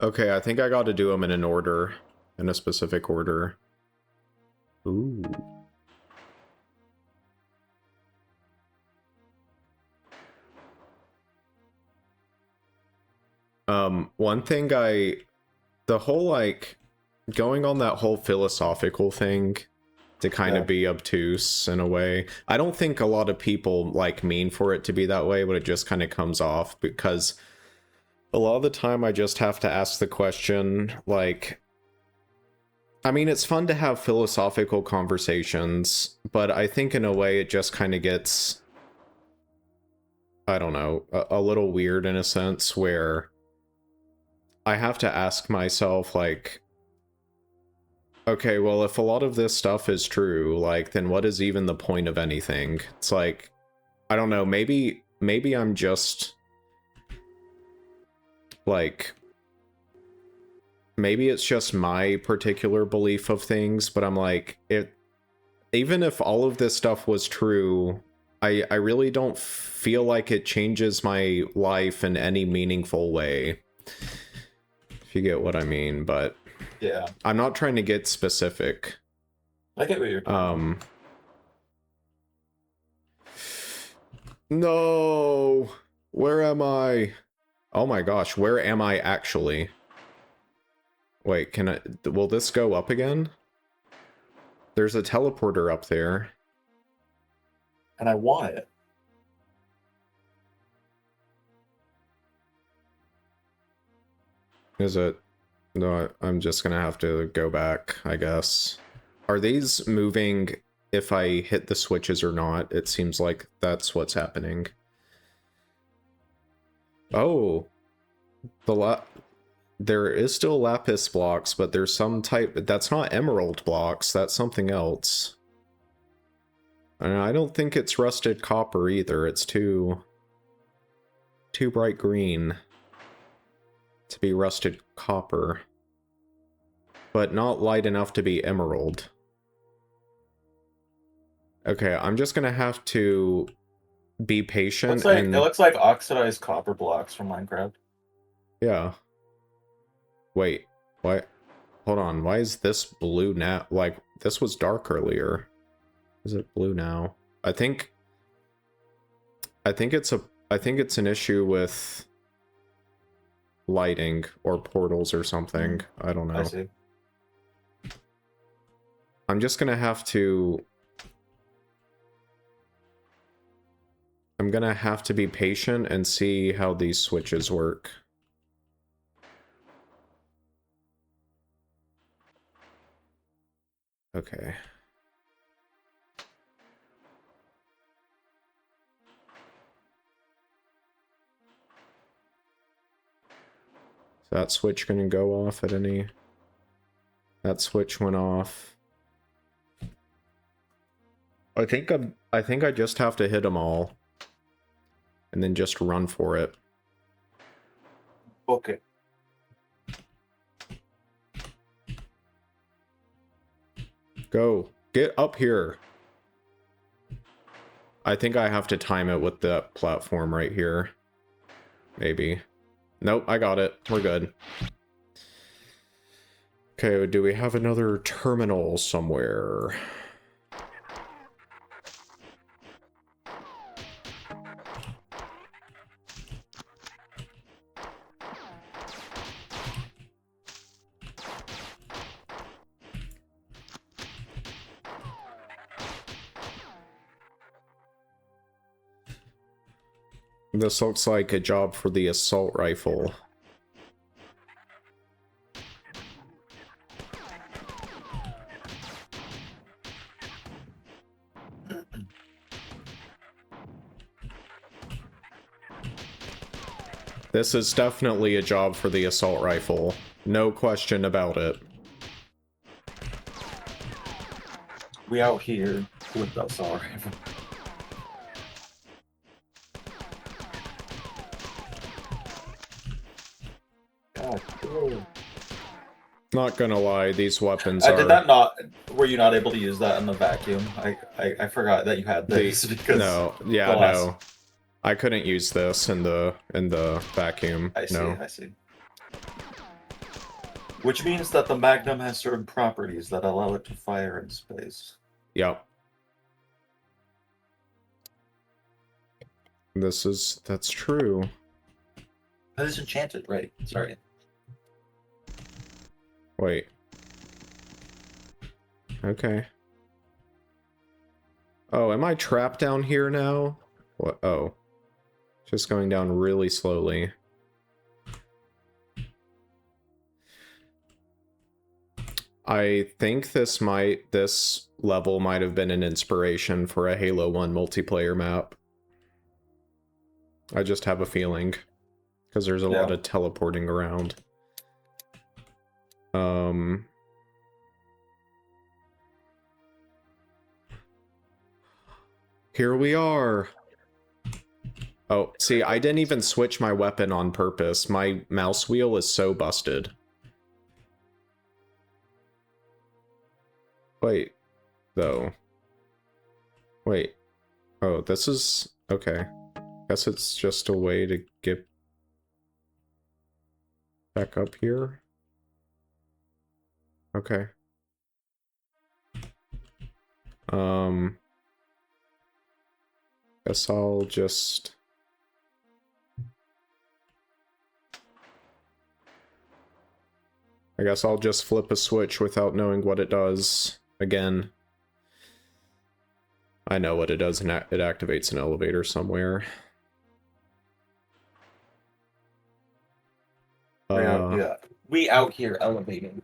Okay, I think I gotta do them in an order. In a specific order. Ooh. One thing the whole, like, going on that whole philosophical thing to kind of be obtuse in a way. I don't think a lot of people, like, mean for it to be that way, but it just kind of comes off because a lot of the time I just have to ask the question, like, I mean, it's fun to have philosophical conversations, but I think in a way it just kind of gets, I don't know, a little weird in a sense where I have to ask myself, like, Okay, well, if a lot of this stuff is true, like, then what is even the point of anything? It's like, I don't know, maybe I'm just, like, maybe it's just my particular belief of things, but I'm like, even if all of this stuff was true, I really don't feel like it changes my life in any meaningful way. If you get what I mean, but Yeah, I'm not trying to get specific. I get what you're talking about. No! Where am I? Oh my gosh, where am I actually? Wait, will this go up again? There's a teleporter up there. And I want it. Is it? No, I'm just gonna have to go back, I guess. Are these moving if I hit the switches or not? It seems like that's what's happening. Oh, there is still lapis blocks, but there's some type. That's not emerald blocks. That's something else. And I don't think it's rusted copper either. It's too bright green to be rusted copper, but not light enough to be emerald. Okay, I'm just gonna have to be patient. It looks like oxidized copper blocks from Minecraft. Yeah. Wait, what? Hold on, why is this blue now? Like, this was dark earlier. Is it blue now? I think it's an issue with lighting or portals or something. I don't know. I see. I'm just gonna have to... I'm gonna have to be patient and see how these switches work. Okay. Is that switch gonna go off at any... That switch went off. I think I just have to hit them all. And then just run for it. Okay. Go. Get up here. I think I have to time it with the platform right here. Maybe. Nope, I got it. We're good. Okay, do we have another terminal somewhere? This looks like a job for the assault rifle. This is definitely a job for the assault rifle. No question about it. We out here with the assault rifle. God, ew. Not gonna lie, these weapons are... Did that not... Were you not able to use that in the vacuum? I forgot that you had this because... No, yeah, no. I couldn't use this in the vacuum. I see, no. I see. Which means that the Magnum has certain properties that allow it to fire in space. Yep. That's true. That is enchanted, right? Sorry. Wait. Okay. Oh, am I trapped down here now? What? Oh. Just going down really slowly. I think this level might have been an inspiration for a Halo 1 multiplayer map. I just have a feeling. Because there's a lot of teleporting around. Here we are. Oh, see, I didn't even switch my weapon on purpose. My mouse wheel is so busted. Wait, though. Wait. Oh, this is... okay. Guess it's just a way to get back up here. Okay. Guess I'll just... I guess I'll just flip a switch without knowing what it does. Again. I know what it does, and it activates an elevator somewhere. Yeah. We out here elevating.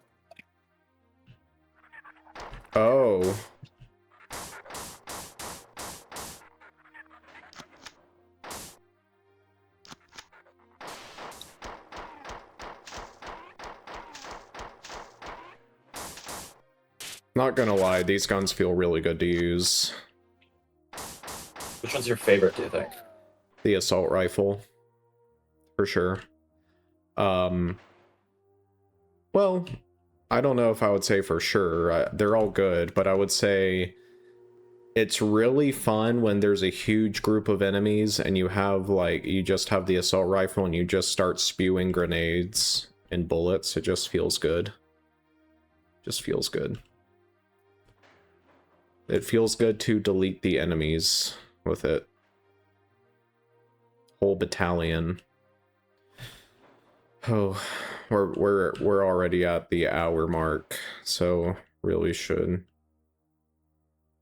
Oh. Not gonna lie, these guns feel really good to use. Which one's your favorite, do you think? The assault rifle. For sure. Well, I don't know if I would say for sure. They're all good, but I would say it's really fun when there's a huge group of enemies and you have, like, you just have the assault rifle and you just start spewing grenades and bullets. It just feels good. Just feels good. It feels good to delete the enemies with it. Whole battalion. Oh, we're already at the hour mark, so really should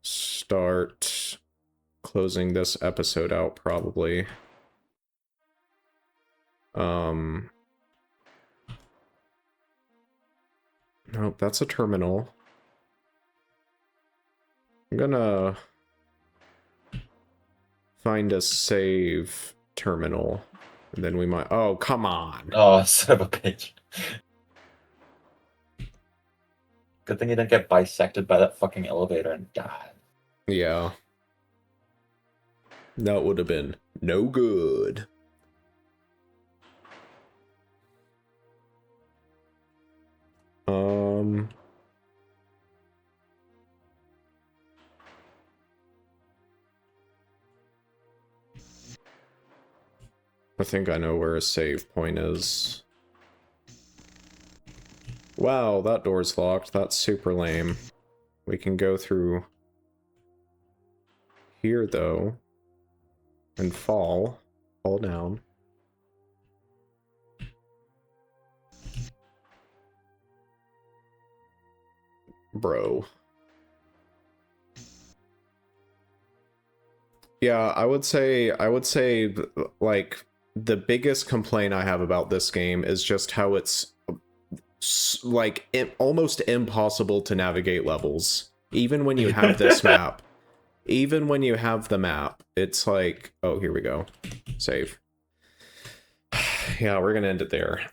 start closing this episode out probably. Nope, that's a terminal. I'm gonna find a save terminal, and then we might... oh, come on! Oh, son of a bitch. Good thing you didn't get bisected by that fucking elevator and die. Yeah. That would have been no good. I think I know where a save point is. Wow, that door's locked. That's super lame. We can go through here, though, and fall down. Bro. Yeah, I would say, like, the biggest complaint I have about this game is just how it's, like, almost impossible to navigate levels. Even when you have this map. Even when you have the map, it's like... oh, here we go. Save. Yeah, we're gonna end it there.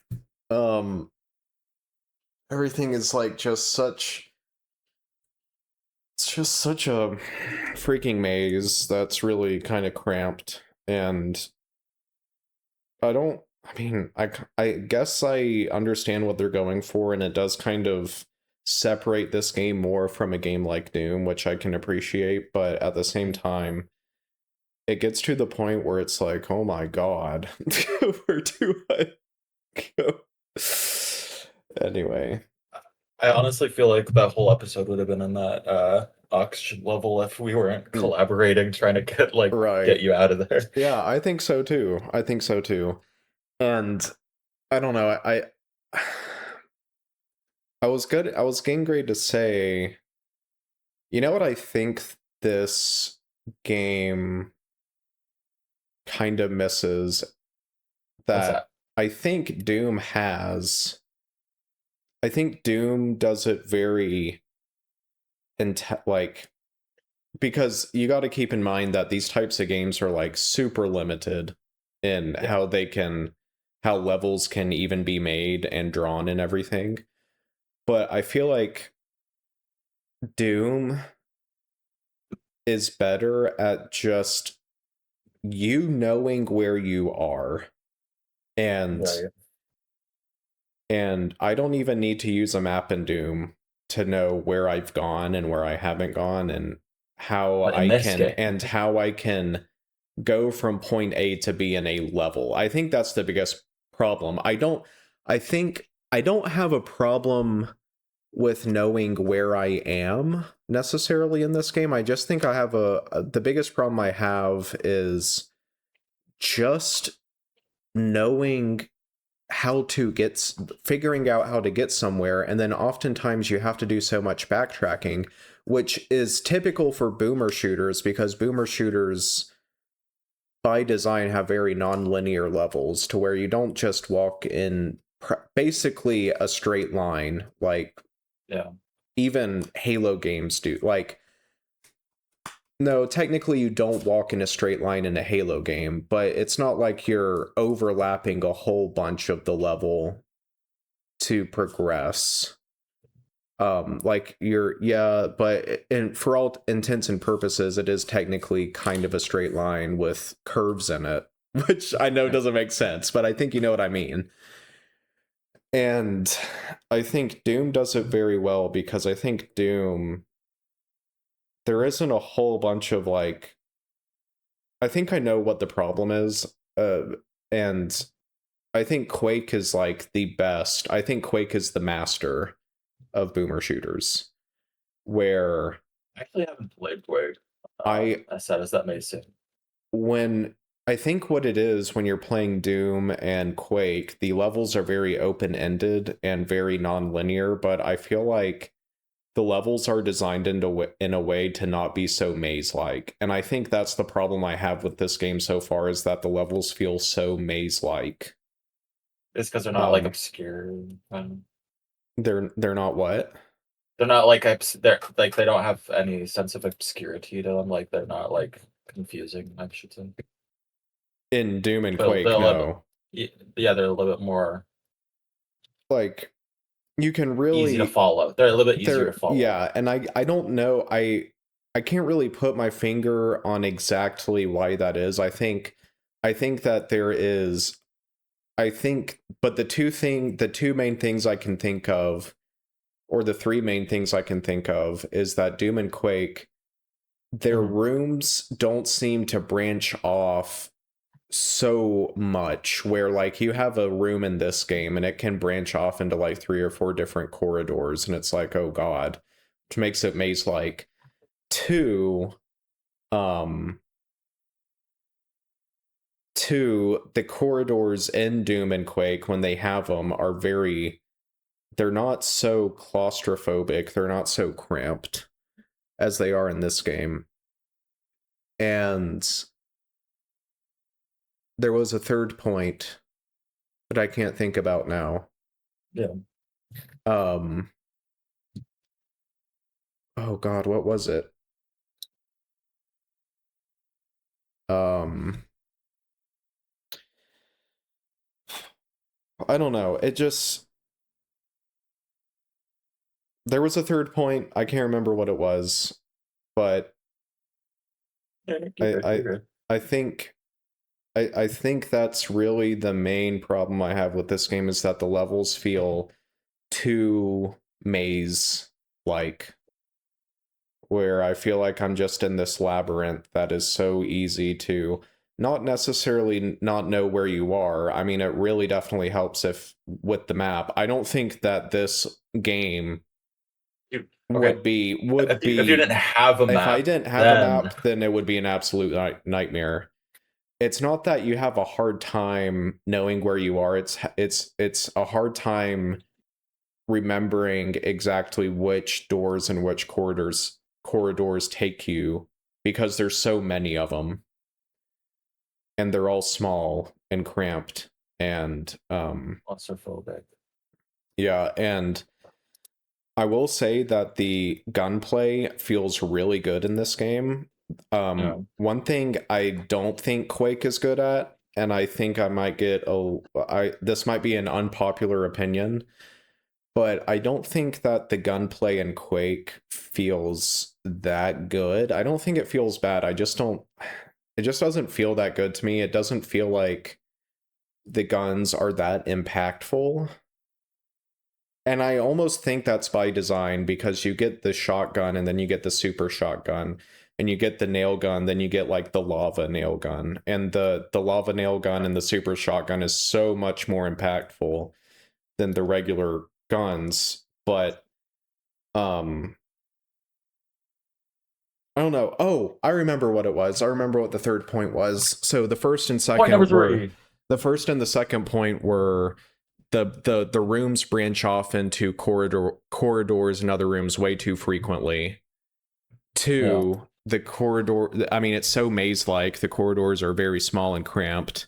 Everything is, like, just such... it's just such a freaking maze that's really kind of cramped, and I mean, I guess I understand what they're going for, and it does kind of separate this game more from a game like Doom, which I can appreciate, but at the same time, it gets to the point where it's like, oh my god, where do I go? Anyway. I honestly feel like that whole episode would have been in that oxygen level if we weren't collaborating, trying to get you out of there. Yeah, I think so too. I think so too. And I don't know, I was getting ready to say, you know what I think this game kind of misses? That I think Doom has. I think Doom does it very like, because you got to keep in mind that these types of games are like super limited in how levels can even be made and drawn and everything. But I feel like Doom is better at just you knowing where you are, and Right. I don't even need to use a map in Doom to know where I've gone and where I haven't gone, and But in this game, how I can go from point A to B in a level. I think that's the biggest problem. I don't have a problem with knowing where I am necessarily in this game. I just think I have the biggest problem I have is just knowing how to figuring out how to get somewhere, and then oftentimes you have to do so much backtracking, which is typical for boomer shooters, because boomer shooters by design have very non-linear levels to where you don't just walk in basically a straight line like yeah, even Halo games do. Like, no, technically you don't walk in a straight line in a Halo game, but it's not like you're overlapping a whole bunch of the level to progress. Like but for all intents and purposes, it is technically kind of a straight line with curves in it, which I know yeah. doesn't make sense, but I think you know what I mean. And I think Doom does it very well, because I think Doom, there isn't a whole bunch of like, I think I know what the problem is. And I think Quake is like the best. I think Quake is the master of boomer shooters, where I actually haven't played Quake. I As sad as that may seem. when I think what it is when you're playing Doom and Quake, the levels are very open-ended and very non-linear, but I feel like the levels are designed in a way to not be so maze-like. And I think that's the problem I have with this game so far, is that the levels feel so maze-like. It's because they're not like obscure. They're not what? They're not like they're like they don't have any sense of obscurity to them. Like they're not like confusing, I should say. In Doom and They're Quake, a little no. yeah, they're a little bit more Like, you can easy to really follow. They're a little bit easier to they're follow. yeah, and I don't know, I can't really put my finger on exactly why that is. I think that there is, I think, but the two main things I can think of, or the three main things I can think of, is that Doom and Quake, their Mhm. rooms don't seem to branch off so much, where like you have a room in this game and it can branch off into like three or four different corridors, and it's like, oh god, which makes it maze like. Two, um the corridors in Doom and Quake, when they have them, are they're not so claustrophobic, they're not so cramped as they are in this game. And there was a third point that I can't think about now. Yeah. um oh god, what was it? um I don't know, it just, there was a third point, I can't remember what it was, but Yeah, I I you're good. I think I think that's really the main problem I have with this game, is that the levels feel too maze like, where I feel like I'm just in this labyrinth that is so easy to not necessarily not know where you are. I mean, it really definitely helps if with the map. I don't think that this game Okay. would If you didn't be, have a if I map, didn't have a then map, then it would be an absolute nightmare. It's not that you have a hard time knowing where you are. It's a hard time remembering exactly which doors and which corridors take you, because there's so many of them, and they're all small and cramped, and claustrophobic. yeah, and I will say that the gunplay feels really good in this game. Yeah. One thing I don't think Quake is good at, and I think I might get this might be an unpopular opinion, but I don't think that the gunplay in Quake feels that good. I don't think it feels bad. I just don't. It just doesn't feel that good to me. It doesn't feel like the guns are that impactful. And I almost think that's by design because you get the shotgun and then you get the super shotgun and you get the nail gun, then you get like the lava nail gun. And the lava nail gun and the super shotgun is so much more impactful than the regular guns. But I don't know. Oh, I remember what it was. I remember what the third point was. So the first and second Point number were 3. the first and the second point were the rooms branch off into corridors and other rooms way too frequently. Two, the corridor, I mean, it's so maze-like. The corridors are very small and cramped.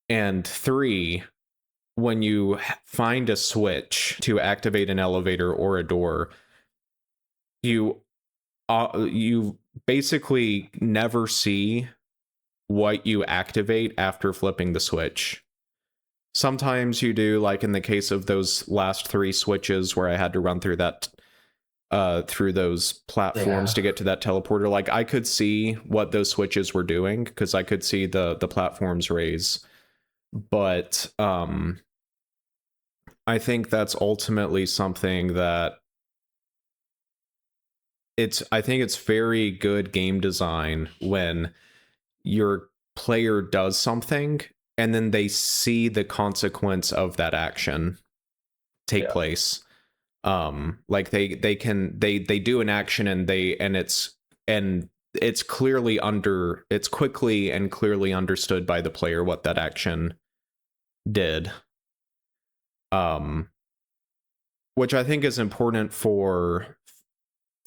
And three, when you find a switch to activate an elevator or a door, you basically never see what you activate after flipping the switch. Sometimes you do, like in the case of those last 3 switches where I had to run through that through those platforms to get to that teleporter. Like I could see what those switches were doing because I could see the platforms raise. But I think that's ultimately something that I think it's very good game design when your player does something and then they see the consequence of that action take place. Like they do an action and it's quickly and clearly understood by the player what that action did. Which I think is important for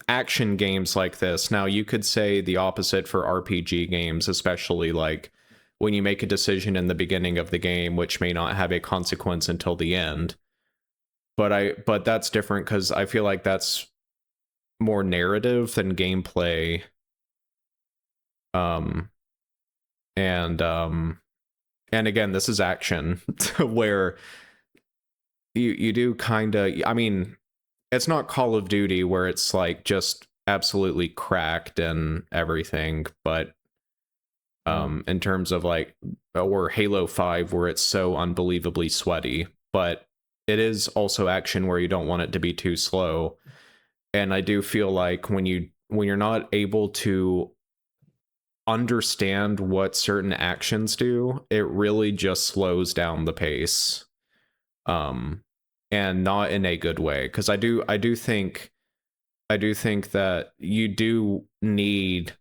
action games like this. Now you could say the opposite for RPG games, especially like when you make a decision in the beginning of the game which may not have a consequence until the end. But that's different because I feel like that's more narrative than gameplay. And again, this is action where you do kind of, I mean, it's not Call of Duty where it's like just absolutely cracked and everything, but in terms of like, or Halo 5 where it's so unbelievably sweaty, but it is also action where you don't want it to be too slow. And I do feel like when you're not able to understand what certain actions do, it really just slows down the pace. And not in a good way, because I do think that you do need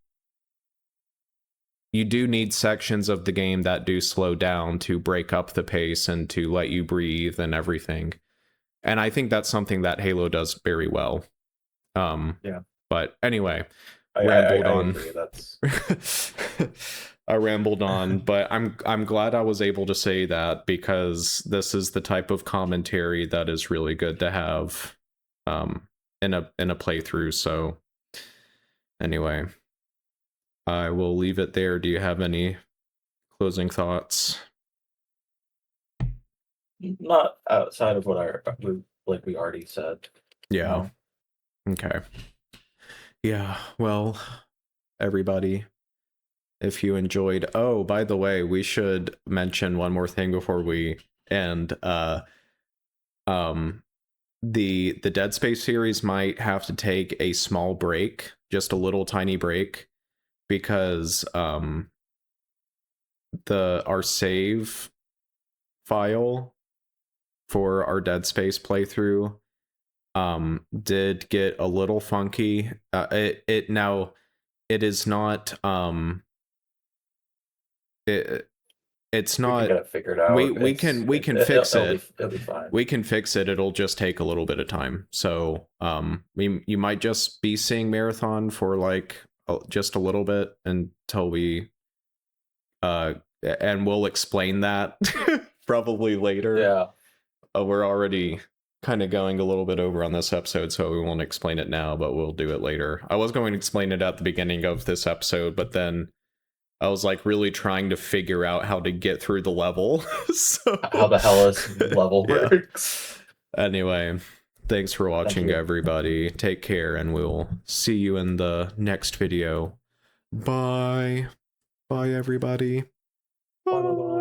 sections of the game that do slow down to break up the pace and to let you breathe and everything. And I think that's something that Halo does very well. But anyway, I rambled on, but I'm glad I was able to say that because this is the type of commentary that is really good to have in a playthrough. So anyway, I will leave it there. Do you have any closing thoughts? Not outside of what we already said. Yeah. Okay. Yeah, well, everybody, if you enjoyed, oh, by the way, we should mention one more thing before we end. The Dead Space series might have to take a small break, just a little tiny break, because our save file for our Dead Space playthrough did get a little funky. It is not it's not, we can get it figured out. We can fix it. It'll be fine. We can fix it. It'll just take a little bit of time. So you might just be seeing Marathon for like just a little bit until we and we'll explain that probably later. Yeah. We're already kind of going a little bit over on this episode, so we won't explain it now, but we'll do it later. I was going to explain it at the beginning of this episode, but then I was like really trying to figure out how to get through the level. So, how the hell this level works. Anyway, thanks for watching, you. everybody. Take care, and we'll see you in the next video. Bye. Bye, everybody. Bye, bye, bye.